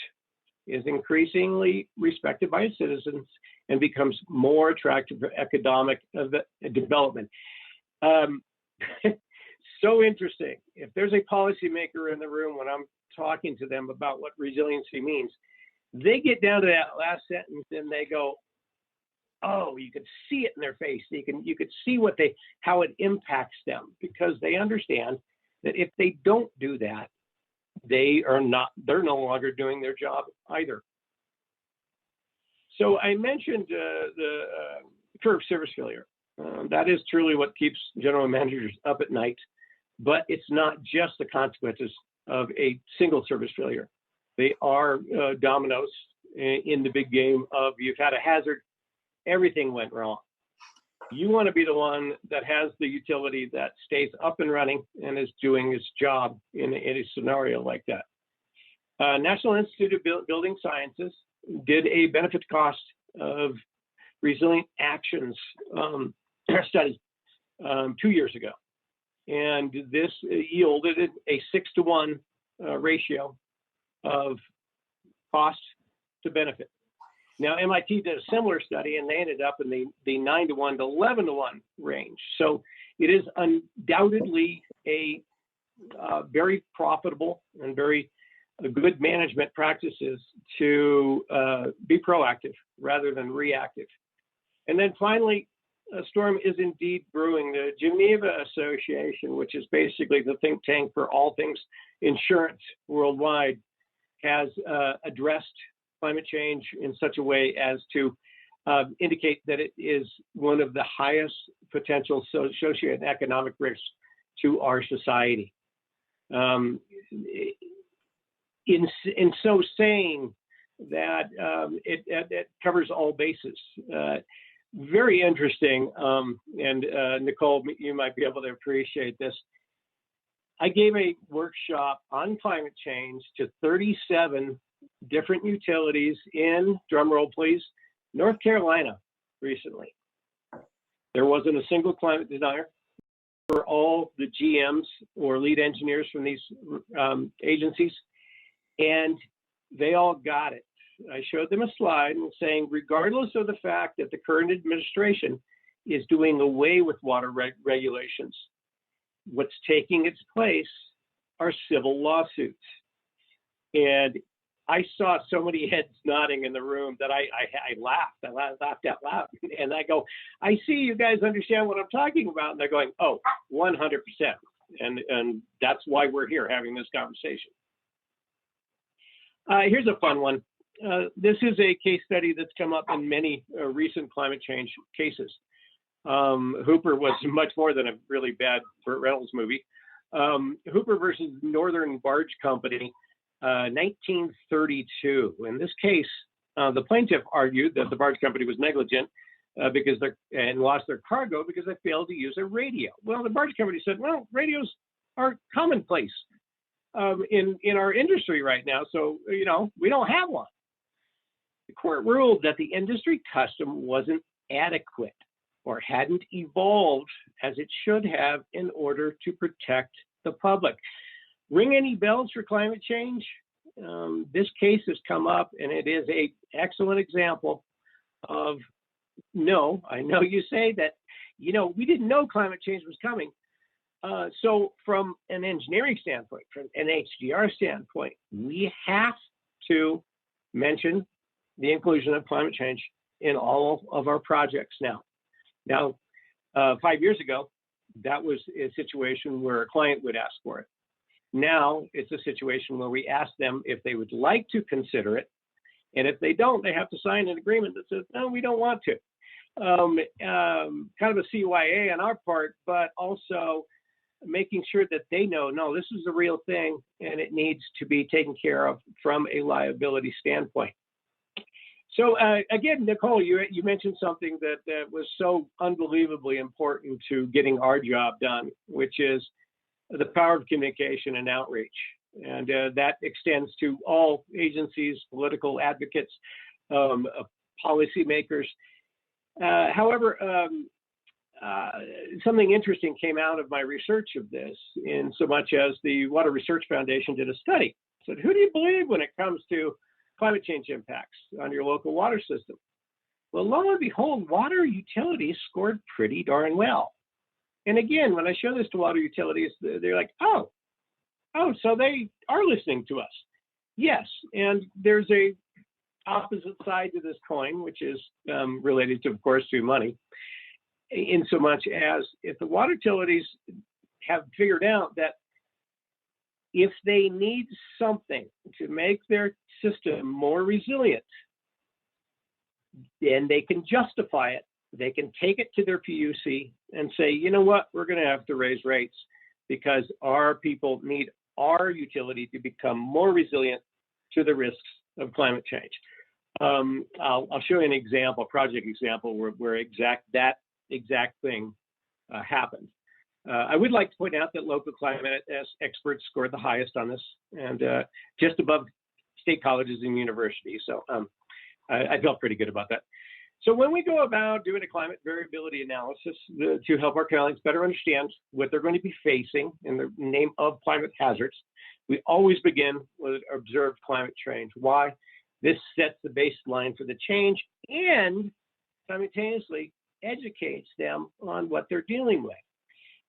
is increasingly respected by its citizens and becomes more attractive for economic development. So interesting. If there's a policymaker in the room when I'm talking to them about what resiliency means, they get down to that last sentence and they go, oh, you could see it in their face. You could see how it impacts them, because they understand that if they don't do that, they're no longer doing their job either. So I mentioned the fear of service failure. That is truly what keeps general managers up at night, but it's not just the consequences of a single service failure. They are dominoes in the big game of, you've had a hazard, everything went wrong. You want to be the one that has the utility that stays up and running and is doing its job in a scenario like that. National Institute of Building Sciences did a benefit cost of resilient actions study 2 years ago. And this yielded a 6-to-1 ratio of cost to benefit. Now, MIT did a similar study, and they ended up in the 9-to-1 to 11-to-1 range. So it is undoubtedly a very profitable and very good management practices to be proactive rather than reactive. And then finally, a storm is indeed brewing. The Geneva Association, which is basically the think tank for all things insurance worldwide, has addressed climate change in such a way as to indicate that it is one of the highest potential socio and economic risks to our society. In so saying that it covers all bases. Very interesting, and Nicole, you might be able to appreciate this. I gave a workshop on climate change to 37 different utilities in, drumroll please, North Carolina recently. There wasn't a single climate denier. For all the GMs or lead engineers from these agencies, and they all got it. I showed them a slide and saying, regardless of the fact that the current administration is doing away with water regulations, what's taking its place are civil lawsuits. And I saw so many heads nodding in the room that I laughed. I laughed out loud. And I go, I see you guys understand what I'm talking about. And they're going, oh, 100%. And that's why we're here having this conversation. Here's a fun one. This is a case study that's come up in many recent climate change cases. Hooper was much more than a really bad Burt Reynolds movie. Hooper versus Northern Barge Company, 1932. In this case, the plaintiff argued that the barge company was negligent because and lost their cargo because they failed to use a radio. Well, the barge company said, well, radios are commonplace in our industry right now, so we don't have one. The court ruled that the industry custom wasn't adequate or hadn't evolved as it should have in order to protect the public. Ring any bells for climate change? This case has come up, and it is an excellent example of, no, I know you say that, we didn't know climate change was coming. So from an engineering standpoint, from an HDR standpoint, we have to mention the inclusion of climate change in all of our projects now. Now, 5 years ago, that was a situation where a client would ask for it. Now it's a situation where we ask them if they would like to consider it. And if they don't, they have to sign an agreement that says, no, we don't want to. Kind of a CYA on our part, but also making sure that they know, no, this is a real thing and it needs to be taken care of from a liability standpoint. So again, Nicole, you mentioned something that was so unbelievably important to getting our job done, which is the power of communication and outreach. And that extends to all agencies, political advocates, policymakers. However, something interesting came out of my research of this, in so much as the Water Research Foundation did a study. Said, who do you believe when it comes to climate change impacts on your local water system? Well, lo and behold, water utilities scored pretty darn well. And again, when I show this to water utilities, they're like, oh, so they are listening to us. Yes, and there's a opposite side to this coin, which is related to, of course, to money, in so much as if the water utilities have figured out that if they need something to make their system more resilient, then they can justify it. They can take it to their PUC and say, you know what, we're going to have to raise rates because our people need our utility to become more resilient to the risks of climate change. I'll show you an example, a project example where that exact thing happened. I would like to point out that local climate experts scored the highest on this, and just above state colleges and universities. So I felt pretty good about that. So when we go about doing a climate variability analysis to help our colleagues better understand what they're going to be facing in the name of climate hazards, we always begin with observed climate change. Why? This sets the baseline for the change and simultaneously educates them on what they're dealing with.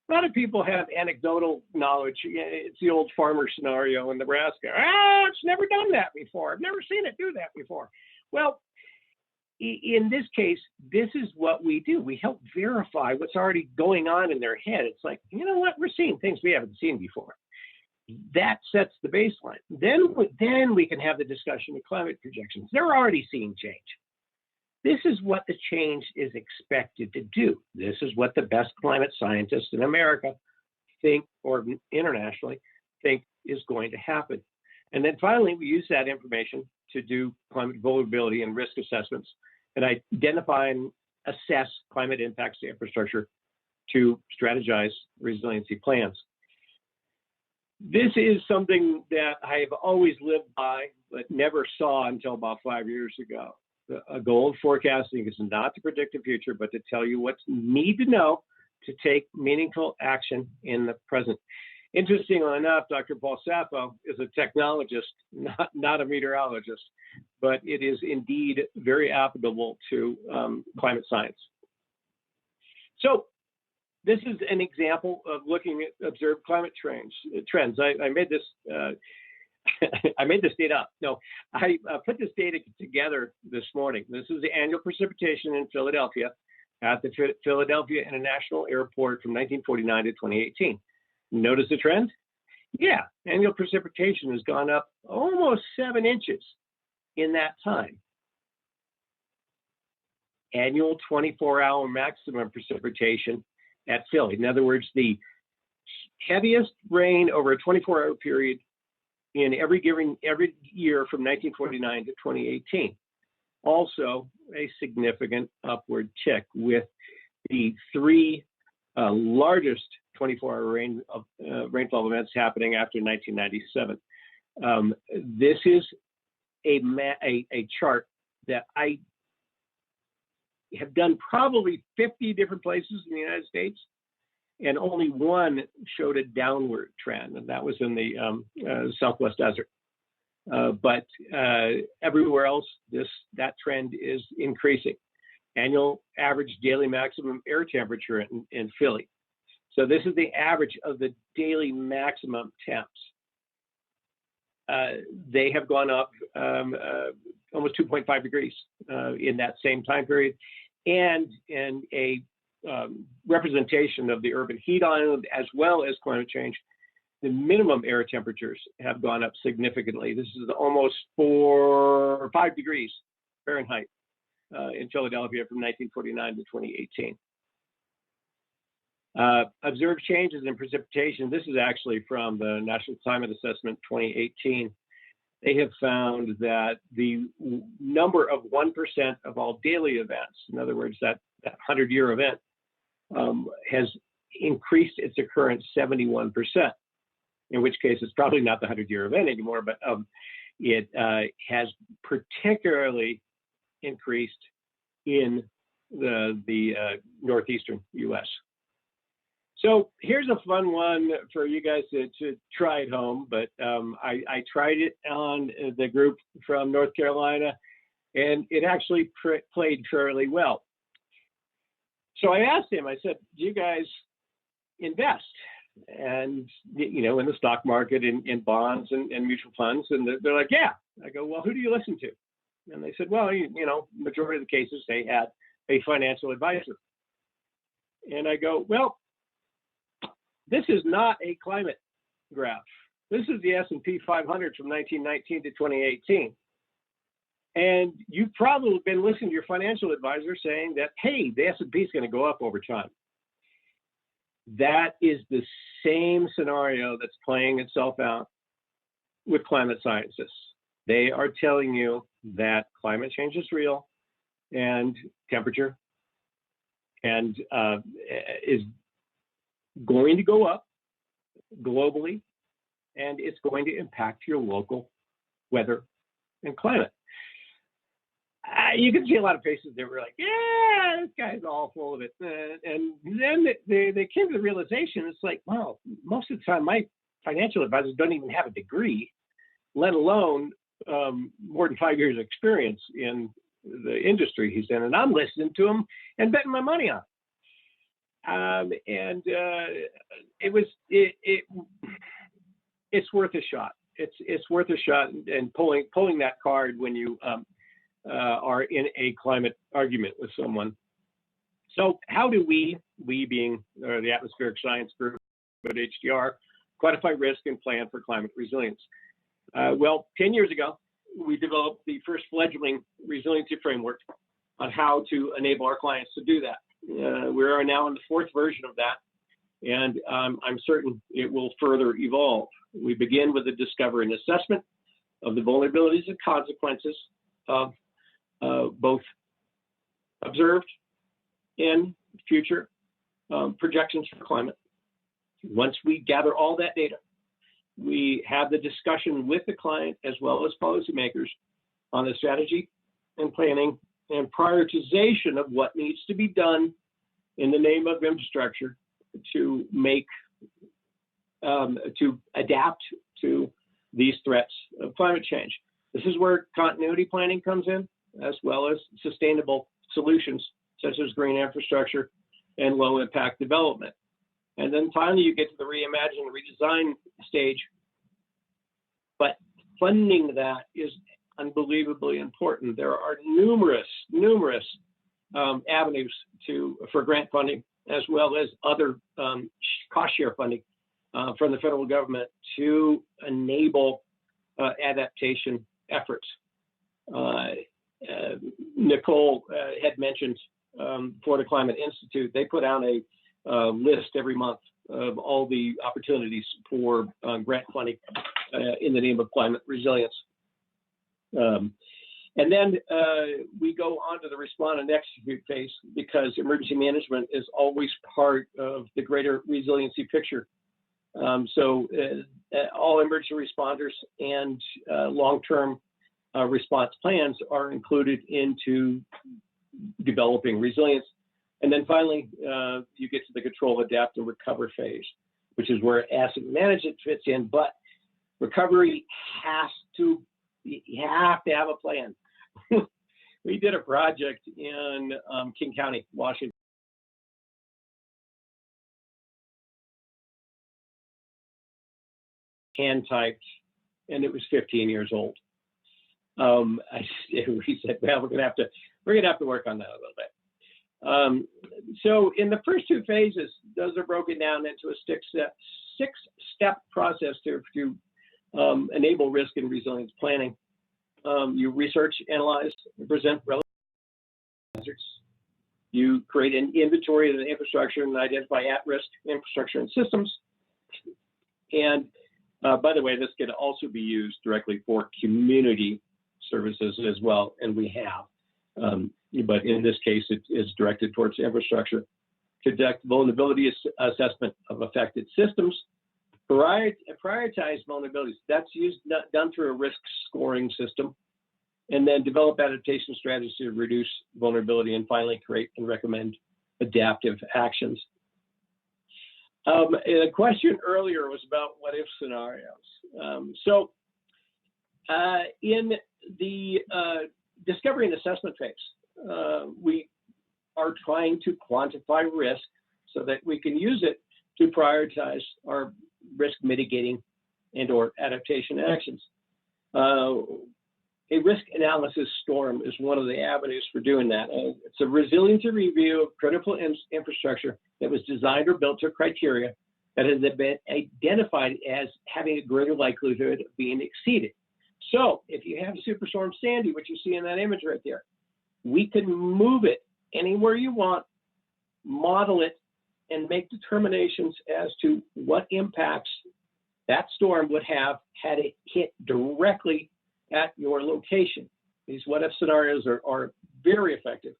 A lot of people have anecdotal knowledge. It's the old farmer scenario in Nebraska. It's never done that before. I've never seen it do that before. Well, in this case, this is what we do. We help verify what's already going on in their head. It's like, you know what? We're seeing things we haven't seen before. That sets the baseline. Then we can have the discussion of climate projections. They're already seeing change. This is what the change is expected to do. This is what the best climate scientists in America think, or internationally think, is going to happen. And then finally, we use that information to do climate vulnerability and risk assessments and identify and assess climate impacts to infrastructure to strategize resiliency plans. This is something that I have always lived by, but never saw until about 5 years ago. A goal of forecasting is not to predict the future, but to tell you what you need to know to take meaningful action in the present. Interestingly enough, Dr. Paul Sappho is a technologist, not a meteorologist, but it is indeed very applicable to climate science. So this is an example of looking at observed climate trends. I made this I made this data up. No, I put this data together this morning. This is the annual precipitation in Philadelphia at the Philadelphia International Airport from 1949 to 2018. Notice the trend? Yeah, annual precipitation has gone up almost 7 inches in that time. Annual 24-hour maximum precipitation at Philly. In other words, the heaviest rain over a 24-hour period in every year from 1949 to 2018. Also, a significant upward tick with the 3 largest 24-hour rainfall events happening after 1997. This is a chart that I have done probably 50 different places in the United States, and only one showed a downward trend, and that was in the Southwest desert. But everywhere else, that trend is increasing. Annual average daily maximum air temperature in Philly. So this is the average of the daily maximum temps. They have gone up almost 2.5 degrees in that same time period, and a representation of the urban heat island as well as climate change. The minimum air temperatures have gone up significantly. This is almost 4 or 5 degrees Fahrenheit in Philadelphia from 1949 to 2018. Observed changes in precipitation. This is actually from the National Climate Assessment 2018. They have found that the number of 1% of all daily events, in other words, that 100-year event, has increased its occurrence 71%, in which case it's probably not the 100-year event anymore, but it has particularly increased in the northeastern U.S. So here's a fun one for you guys to try at home, but I tried it on the group from North Carolina, and it actually played fairly well. So I asked him, I said, do you guys invest? And, you know, in the stock market, in bonds and mutual funds? And they're like, yeah. I go, well, who do you listen to? And they said, well, you know, majority of the cases they had a financial advisor. And I go, well, this is not a climate graph. This is the S&P 500 from 1919 to 2018. And you've probably been listening to your financial advisor saying that, hey, the S&P is going to go up over time. That is the same scenario that's playing itself out with climate scientists. They are telling you that climate change is real, and temperature and is going to go up globally, and it's going to impact your local weather and climate. you could see a lot of faces that were like, yeah, this guy's all full of it. And then they came to the realization, it's like, wow, most of the time my financial advisors don't even have a degree, let alone more than 5 years of experience in the industry he's in. And I'm listening to him and betting my money on it. It's worth a shot. It's worth a shot, and pulling that card when you are in a climate argument with someone. So how do we being the Atmospheric Science Group at HDR, quantify risk and plan for climate resilience? Well, 10 years ago, we developed the first fledgling resiliency framework on how to enable our clients to do that. We are now in the fourth version of that, and I'm certain it will further evolve. We begin with the discovery and assessment of the vulnerabilities and consequences of both observed and future projections for climate. Once we gather all that data, we have the discussion with the client as well as policymakers on the strategy and planning and prioritization of what needs to be done in the name of infrastructure to make, to adapt to these threats of climate change. This is where continuity planning comes in, as well as sustainable solutions such as green infrastructure and low impact development. And then finally, you get to the reimagine and redesign stage. But funding that is unbelievably important. There are numerous avenues for grant funding, as well as other cost share funding from the federal government to enable adaptation efforts. Nicole had mentioned Florida Climate Institute. They put out a list every month of all the opportunities for grant funding in the name of climate resilience. And then we go on to the respond and execute phase, because emergency management is always part of the greater resiliency picture. So all emergency responders and long-term response plans are included into developing resilience. And then finally, you get to the control, adapt, and recover phase, which is where asset management fits in. But recovery you have to have a plan. We did a project in King County, Washington. Hand typed, and it was 15 years old. We said, well, we're gonna have to work on that a little bit. So in the first two phases, those are broken down into a six-step process to enable risk and resilience planning. You research, analyze, and present relevant hazards. You create an inventory of the infrastructure and identify at-risk infrastructure and systems. And by the way, this can also be used directly for community services as well, and we have. But in this case, it is directed towards infrastructure. Conduct vulnerability assessment of affected systems. Prioritize vulnerabilities. That's done through a risk scoring system. And then develop adaptation strategies to reduce vulnerability, and finally create and recommend adaptive actions. A question earlier was about what if scenarios. So in the discovery and assessment phase, we are trying to quantify risk so that we can use it to prioritize our risk mitigating and or adaptation actions. A risk analysis storm is one of the avenues for doing that. It's a resiliency review of critical infrastructure that was designed or built to criteria that has been identified as having a greater likelihood of being exceeded. So if you have Superstorm Sandy, which you see in that image right there, we can move it anywhere you want, model it, and make determinations as to what impacts that storm would have had it hit directly at your location. These what if scenarios are very effective.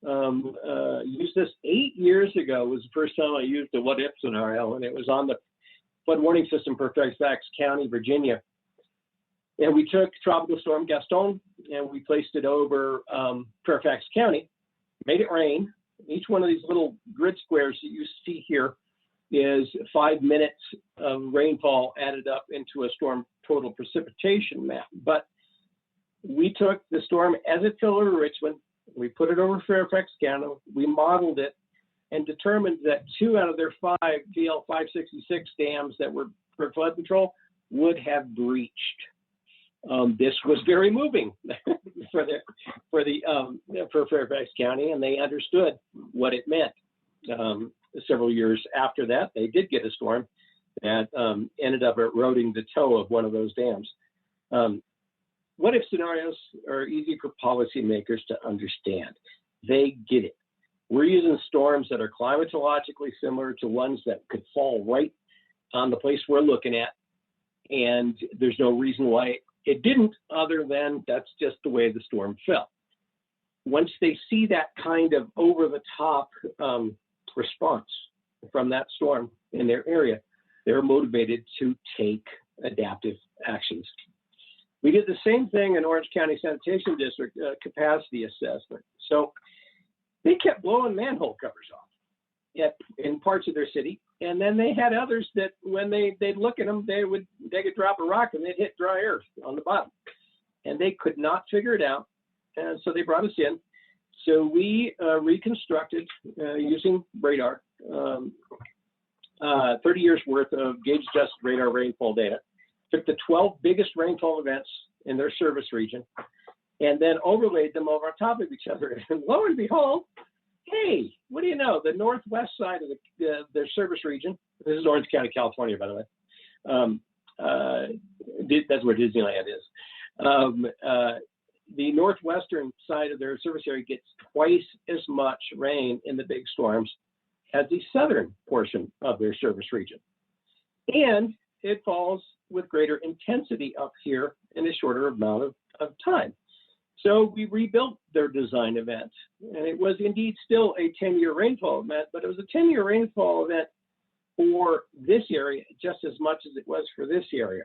Used this 8 years ago was the first time I used a what if scenario, and it was on the flood warning system for Fairfax County, Virginia. And we took Tropical Storm Gaston and we placed it over Fairfax County, made it rain. Each one of these little grid squares that you see here is 5 minutes of rainfall added up into a storm total precipitation map. But we took the storm as it fell over Richmond, we put it over Fairfax County, we modeled it, and determined that 2 out of their 5 VL 566 dams that were for flood control would have breached. This was very moving for Fairfax County, and they understood what it meant. Several years after that, they did get a storm that ended up eroding the toe of one of those dams. What if scenarios are easy for policymakers to understand? They get it. We're using storms that are climatologically similar to ones that could fall right on the place we're looking at, and there's no reason why it didn't, other than that's just the way the storm fell. Once they see that kind of over-the-top response from that storm in their area, they're motivated to take adaptive actions. We did the same thing in Orange County Sanitation District capacity assessment. So they kept blowing manhole covers off in parts of their city, and then they had others that when they'd look at them, they could drop a rock and they'd hit dry earth on the bottom, and they could not figure it out. And so they brought us in. So we reconstructed using radar, 30 years worth of gauge-adjusted radar rainfall data, took the 12 biggest rainfall events in their service region, and then overlaid them over top of each other. And lo and behold, hey, what do you know? The northwest side of their service region, this is Orange County, California, by the way. That's where Disneyland is. The northwestern side of their service area gets twice as much rain in the big storms as the southern portion of their service region. And it falls with greater intensity up here in a shorter amount of time. So we rebuilt their design event, and it was indeed still a 10-year rainfall event, but it was a 10-year rainfall event for this area just as much as it was for this area.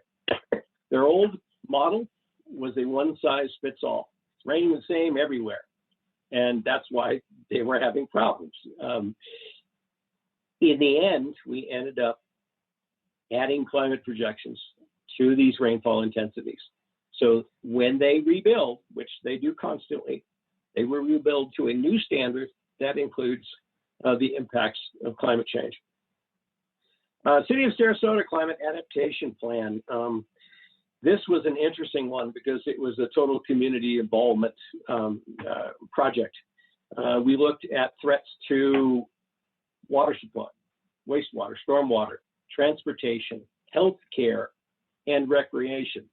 Their old model was a one-size-fits-all. It's raining the same everywhere, and that's why they were having problems. In the end, we ended up adding climate projections to these rainfall intensities. So when they rebuild, which they do constantly, they will rebuild to a new standard that includes the impacts of climate change. City of Sarasota Climate Adaptation Plan. This was an interesting one because it was a total community involvement project. We looked at threats to water supply, wastewater, stormwater, transportation, healthcare, and recreation,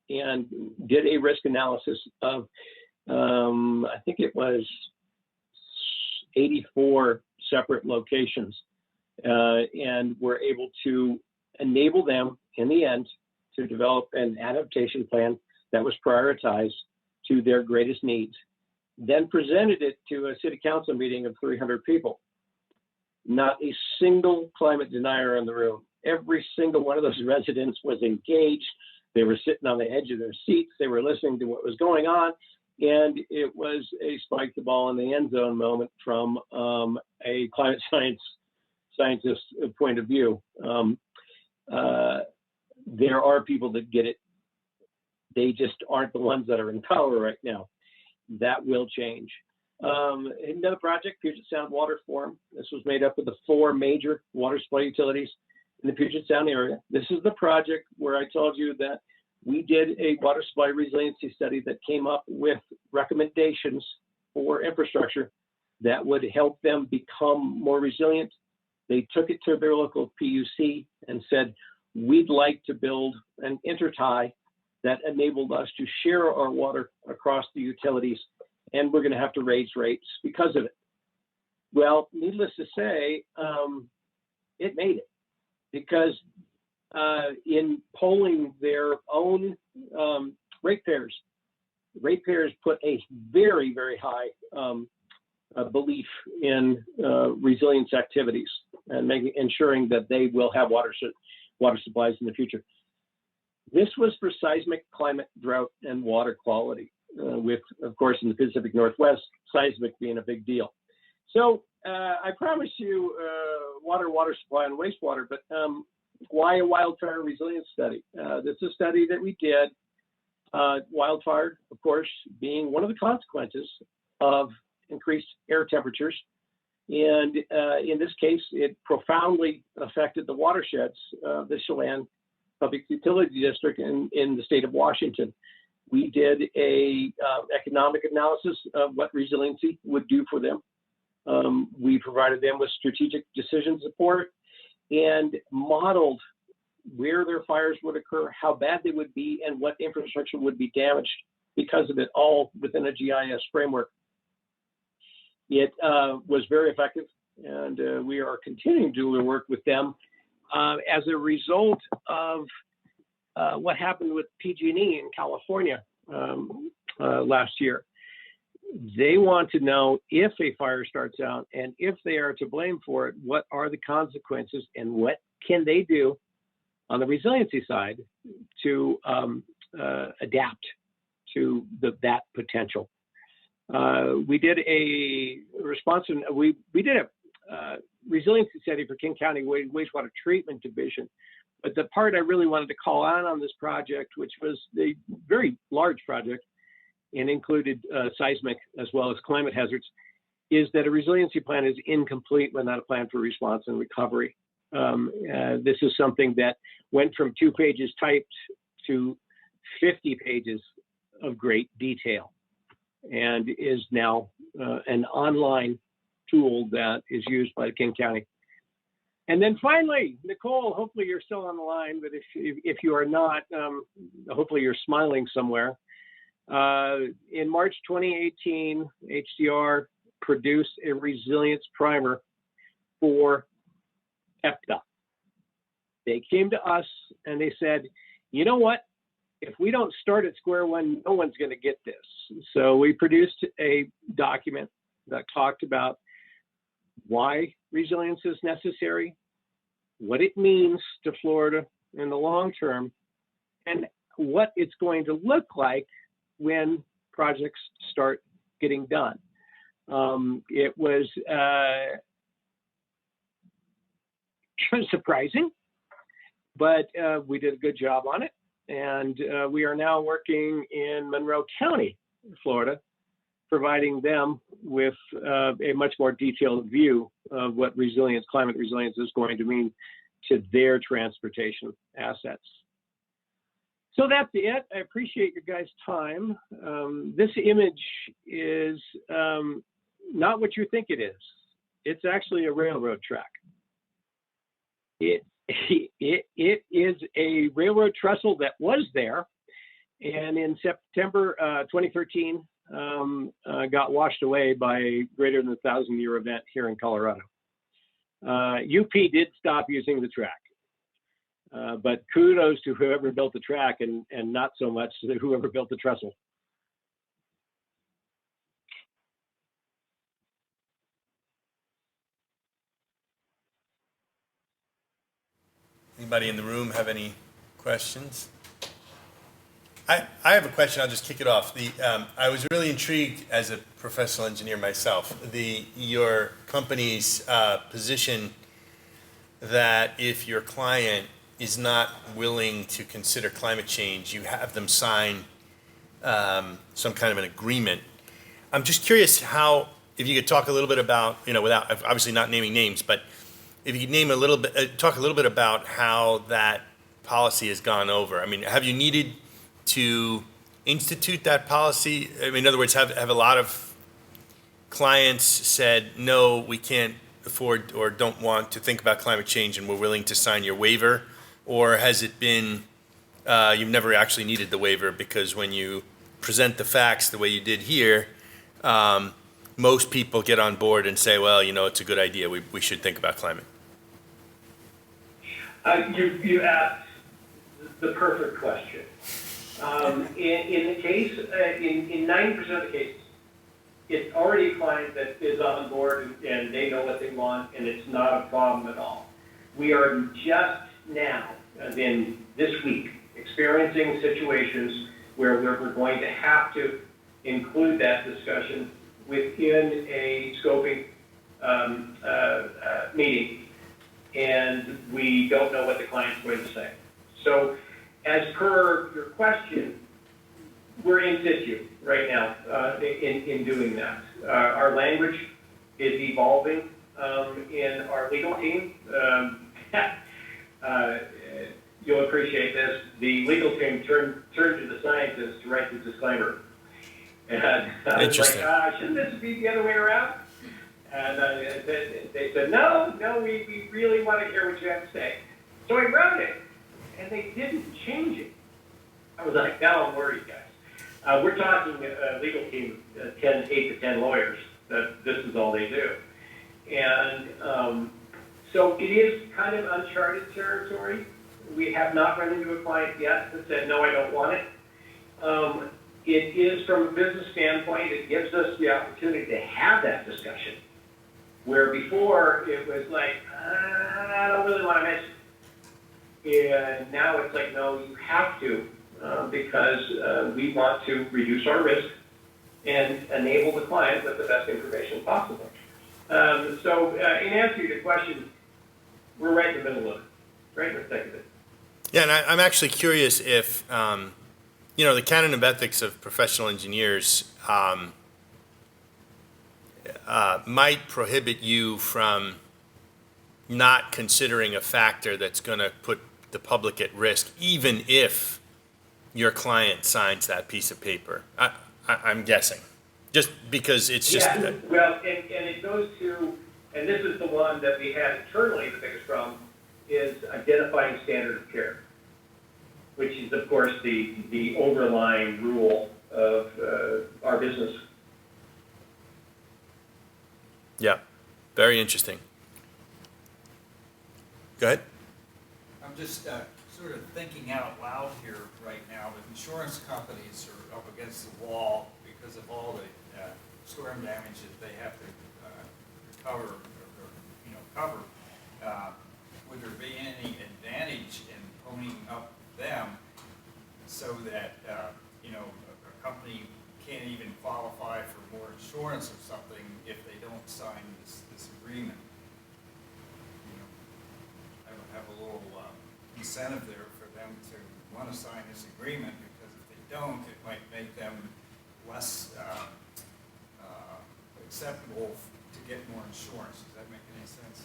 and did a risk analysis of, I think it was 84 separate locations, and were able to enable them in the end to develop an adaptation plan that was prioritized to their greatest needs, then presented it to a city council meeting of 300 people. Not a single climate denier in the room. Every single one of those residents was engaged. They were sitting on the edge of their seats. They were listening to what was going on. And it was a spike the ball in the end zone moment from a climate scientist point of view. There are people that get it. They just aren't the ones that are in power right now. That will change. Another project, Puget Sound Water Forum. This was made up of the 4 major water supply utilities in the Puget Sound area. This is the project where I told you that we did a water supply resiliency study that came up with recommendations for infrastructure that would help them become more resilient. They took it to their local PUC and said, we'd like to build an intertie that enabled us to share our water across the utilities, and we're going to have to raise rates because of it. Well, needless to say, it made it, because in polling their own ratepayers put a very, very high belief in resilience activities and ensuring that they will have water supplies in the future. This was for seismic, climate, drought, and water quality, with, of course, in the Pacific Northwest, seismic being a big deal. So I promised you water supply, and wastewater, but why a wildfire resilience study? This is a study that we did. Wildfire, of course, being one of the consequences of increased air temperatures. And in this case, it profoundly affected the watersheds of the Chelan Public Utility District in the state of Washington. We did a economic analysis of what resiliency would do for them. We provided them with strategic decision support and modeled where their fires would occur, how bad they would be, and what infrastructure would be damaged because of it, all within a GIS framework. It was very effective, and we are continuing to work with them as a result of what happened with PG&E in California last year. They want to know if a fire starts out and if they are to blame for it, what are the consequences and what can they do on the resiliency side to adapt to that potential. We did a response, we did a resiliency study for King County Wastewater Treatment Division. But the part I really wanted to call out on this project, which was a very large project and included seismic as well as climate hazards, is that a resiliency plan is incomplete without a plan for response and recovery. This is something that went from 2 pages typed to 50 pages of great detail and is now an online tool that is used by King County. And then finally, Nicole, hopefully you're still on the line, but if you are not, hopefully you're smiling somewhere. In March 2018, HDR produced a resilience primer for EPTA. They came to us and they said, you know what? If we don't start at square one, no one's going to get this. So we produced a document that talked about why resilience is necessary, what it means to Florida in the long term, and what it's going to look like when projects start getting done. It was surprising, but we did a good job on it. And we are now working in Monroe County, Florida, providing them with a much more detailed view of what resilience, climate resilience is going to mean to their transportation assets. So that's it. I appreciate your guys' time. This image is not what you think it is. It's actually a railroad track. It is a railroad trestle that was there, and in September 2013, got washed away by a greater than 1,000-year event here in Colorado. UP did stop using the track, but kudos to whoever built the track and not so much to whoever built the trestle. Anybody in the room have any questions? I have a question. I'll just kick it off. I was really intrigued as a professional engineer myself. Your company's position that if your client is not willing to consider climate change, you have them sign some kind of an agreement. I'm just curious if you could talk a little bit about, without obviously not naming names, but if you could talk a little bit about how that policy has gone over. I mean, have you needed to institute that policy? I mean, in other words, have a lot of clients said, no, we can't afford or don't want to think about climate change and we're willing to sign your waiver? Or has it been, you've never actually needed the waiver because when you present the facts the way you did here, most people get on board and say, well, it's a good idea. We should think about climate. You asked the perfect question. In the case, in 90% of the cases, it's already a client that is on board and they know what they want and it's not a problem at all. We are just now, as in this week, experiencing situations where we're going to have to include that discussion within a scoping meeting, and we don't know what the client's going to say. So, as per your question, we're in situ right now in doing that. Our language is evolving in our legal team. You'll appreciate this. The legal team turned to the scientists to write the disclaimer. And I was like, shouldn't this be the other way around? And they said, no, we really want to hear what you have to say. So I wrote it, and they didn't change it. I was like, now I'm worried, guys. We're talking a legal team, 8 to 10 lawyers, that this is all they do. And so it is kind of uncharted territory. We have not run into a client yet that said, no, I don't want it. It is, from a business standpoint, it gives us the opportunity to have that discussion, where before it was like, I don't really want to mention it. And now it's like, no, you have to, because we want to reduce our risk and enable the client with the best information possible. So in answer to your question, we're right in the middle of it, right in the thick of it. Yeah, and I'm actually curious if, the canon of ethics of professional engineers might prohibit you from not considering a factor that's going to put the public at risk, even if your client signs that piece of paper. I'm guessing, just because it's just. Yeah, well, and it goes to, and this is the one that we had internally, the biggest problem, is identifying standard of care, which is, of course, the overlying rule of our business. Yeah, very interesting. Go ahead. I'm just sort of thinking out loud here right now, but insurance companies are up against the wall because of all the storm damage that they have to recover or cover. Would there be any advantage in ponying up them so that a company can't even qualify for more insurance or something if they don't sign this agreement? I have a little incentive there for them to want to sign this agreement, because if they don't, it might make them less acceptable to get more insurance. Does that make any sense?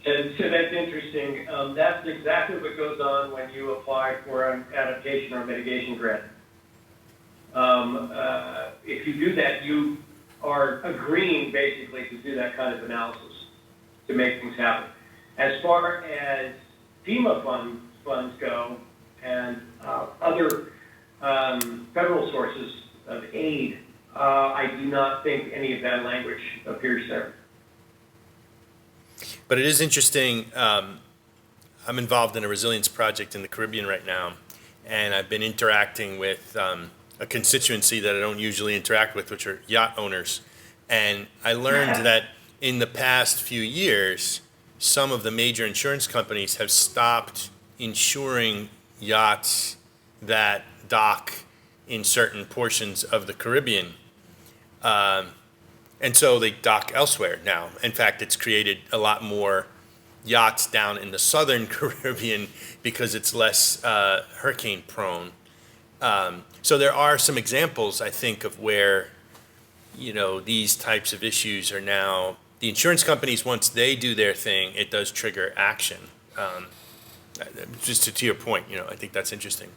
And so that's interesting. That's exactly what goes on when you apply for an adaptation or mitigation grant. If you do that, you are agreeing basically to do that kind of analysis to make things happen. As far as FEMA funds go and other federal sources of aid, I do not think any of that language appears there. But it is interesting. I'm involved in a resilience project in the Caribbean right now, and I've been interacting with a constituency that I don't usually interact with, which are yacht owners. And I learned that in the past few years, some of the major insurance companies have stopped insuring yachts that dock in certain portions of the Caribbean. And so they dock elsewhere now. In fact, it's created a lot more yachts down in the southern Caribbean because it's less hurricane prone. So there are some examples, I think, of where, these types of issues are now, the insurance companies, once they do their thing, it does trigger action. Just to your point, I think that's interesting.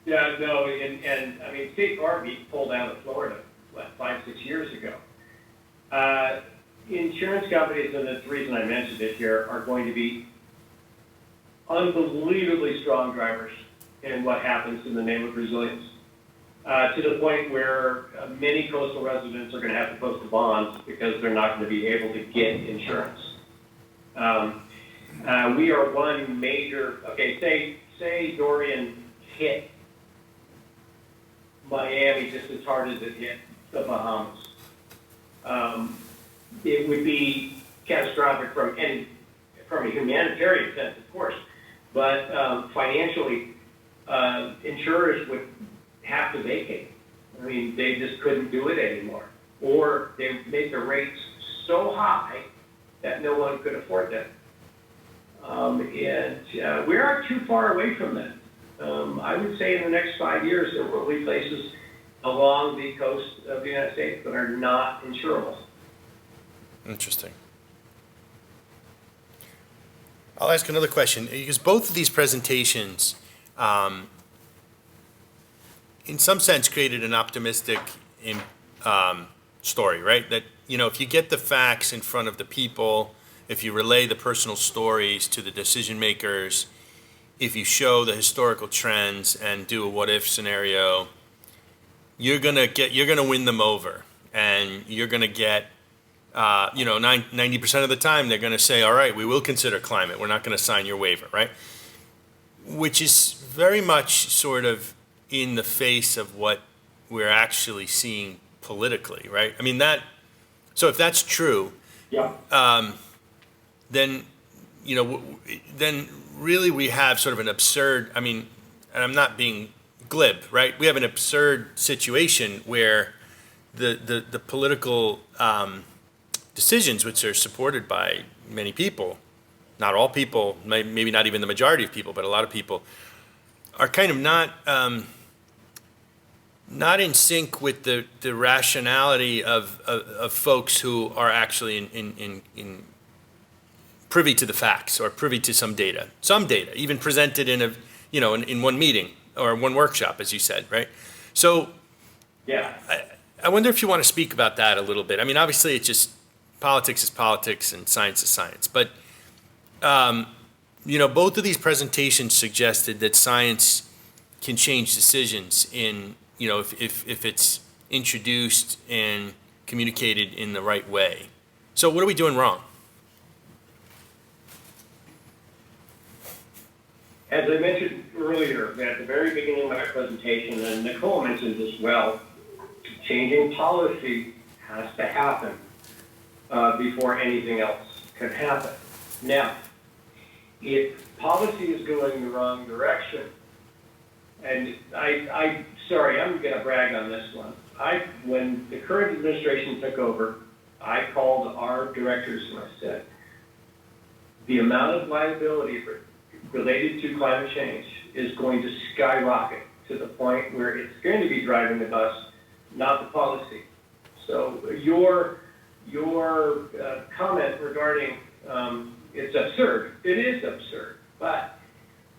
Yeah, no, and I mean, CCRUN pulled out of Florida, 5-6 years ago. Insurance companies, and the reason I mentioned it here, are going to be unbelievably strong drivers in what happens in the name of resilience, to the point where many coastal residents are going to have to post the bonds because they're not going to be able to get insurance. We are one major, say Dorian hit Miami just as hard as it hit the Bahamas. It would be catastrophic from a humanitarian sense, of course, But financially, insurers would have to vacate. I mean, they just couldn't do it anymore. Or they make the rates so high that no one could afford them. And we aren't too far away from that. I would say in the next 5 years, there will be places along the coast of the United States that are not insurable. Interesting. I'll ask another question, because both of these presentations, in some sense, created an optimistic story, right? That, you know, if you get the facts in front of the people, if you relay the personal stories to the decision makers, if you show the historical trends and do a what-if scenario, you're gonna win them over, and you're gonna get, 90% of the time they're gonna say, all right, we will consider climate. We're not gonna sign your waiver, right? Which is very much sort of in the face of what we're actually seeing politically, right? I mean, so if that's true, Yeah. then, then really we have sort of an absurd, I mean, and I'm not being glib, right? We have an absurd situation where the political decisions, which are supported by many people, not all people, maybe not even the majority of people, but a lot of people, are kind of not in sync with the rationality of folks who are actually in privy to the facts or privy to some data, even presented in one meeting or one workshop, as you said, right? So Yeah. I wonder if you want to speak about that a little bit. I mean, obviously, it's just politics is politics and science is science, but both of these presentations suggested that science can change decisions if it's introduced and communicated in the right way. So what are we doing wrong? As I mentioned earlier, at the very beginning of my presentation, and Nicole mentioned as well, changing policy has to happen before anything else can happen. Now, if policy is going in the wrong direction, and I'm going to brag on this one. When the current administration took over, I called our directors and I said, the amount of liability related to climate change is going to skyrocket to the point where it's going to be driving the bus, not the policy. So your comment regarding it's absurd. It is absurd, but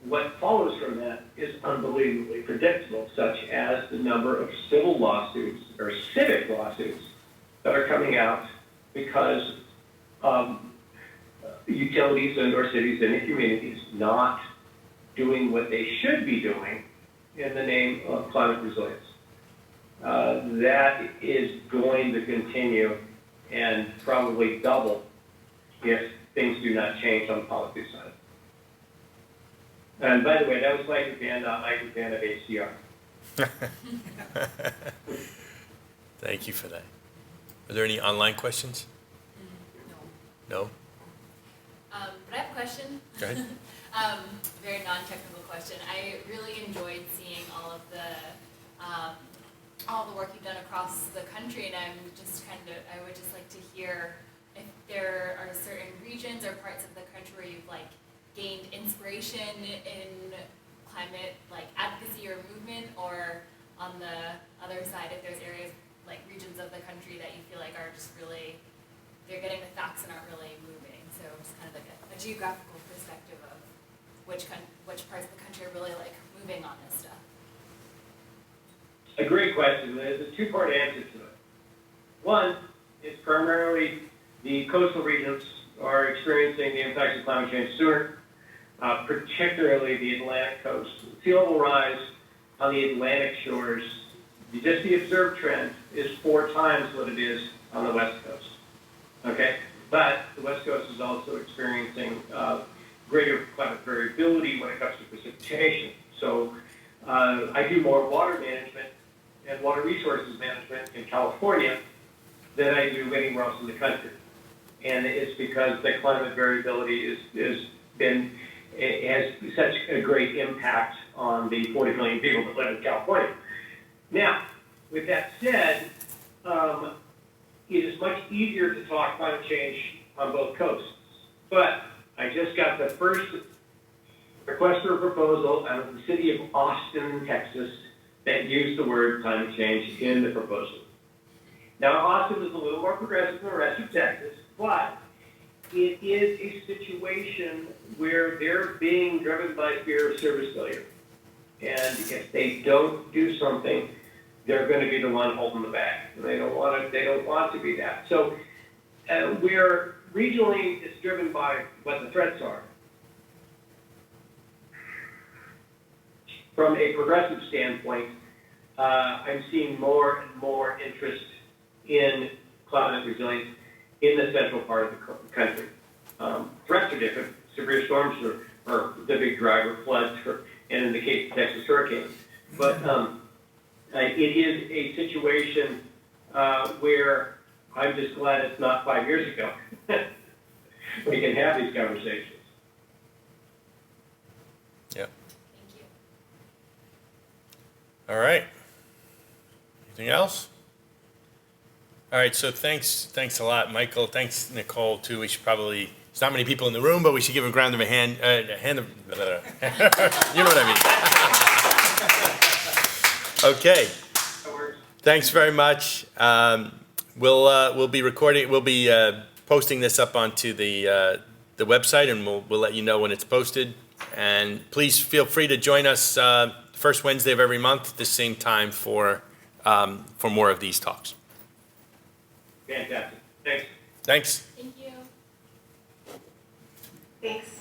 what follows from that is unbelievably predictable, such as the number of civil lawsuits or civic lawsuits that are coming out because utilities and or cities and communities not doing what they should be doing in the name of climate resilience. That is going to continue and probably double if things do not change on the policy side. And by the way, that was Mike McCann, not Mike McCann of HCR. Thank you for that. Are there any online questions? No. No? But I have a question. Go ahead. Very non-technical question. I really enjoyed seeing all the work you've done across the country, and I would just like to hear if there are certain regions or parts of the country where you've gained inspiration in climate advocacy or movement, or on the other side, if there's areas regions of the country that you feel are just really, they're getting the facts and aren't really moving. So just kind of a geographical perspective of which parts of the country are really moving on this stuff. A great question. There's a two-part answer to it. One is primarily the coastal regions are experiencing the impacts of climate change sooner, particularly the Atlantic coast. Sea level rise on the Atlantic shores, just the observed trend is 4 times what it is on the West Coast. Okay? But the West Coast is also experiencing greater climate variability when it comes to precipitation. So I do more water management and water resources management in California than I do anywhere else in the country. And it's because the climate variability has been has such a great impact on the 40 million people that live in California. Now, with that said, it is much easier to talk climate change on both coasts. But I just got the first request for a proposal out of the city of Austin, Texas, that used the word climate change in the proposal. Now, Austin is a little more progressive than the rest of Texas, but it is a situation where they're being driven by fear of service failure. And if they don't do something, they're going to be the one holding the bag. And they don't want to be that. So where regionally it's driven by what the threats are. From a progressive standpoint, I'm seeing more and more interest in climate resilience in the central part of the country. Threats are different. Severe storms are the big driver, floods, and in the case of Texas hurricanes. But it is a situation where I'm just glad it's not 5 years ago. We can have these conversations. Yep. Thank you. All right. Anything else? All right, so thanks a lot, Michael. Thanks, Nicole, too. We should probably, there's not many people in the room, but we should give a round of a hand of, you know what I mean. Okay. Thanks very much. We'll be recording, we'll be posting this up onto the website, and we'll let you know when it's posted. And please feel free to join us first Wednesday of every month at the same time for more of these talks. Fantastic. Thanks. Thanks. Thank you. Thanks.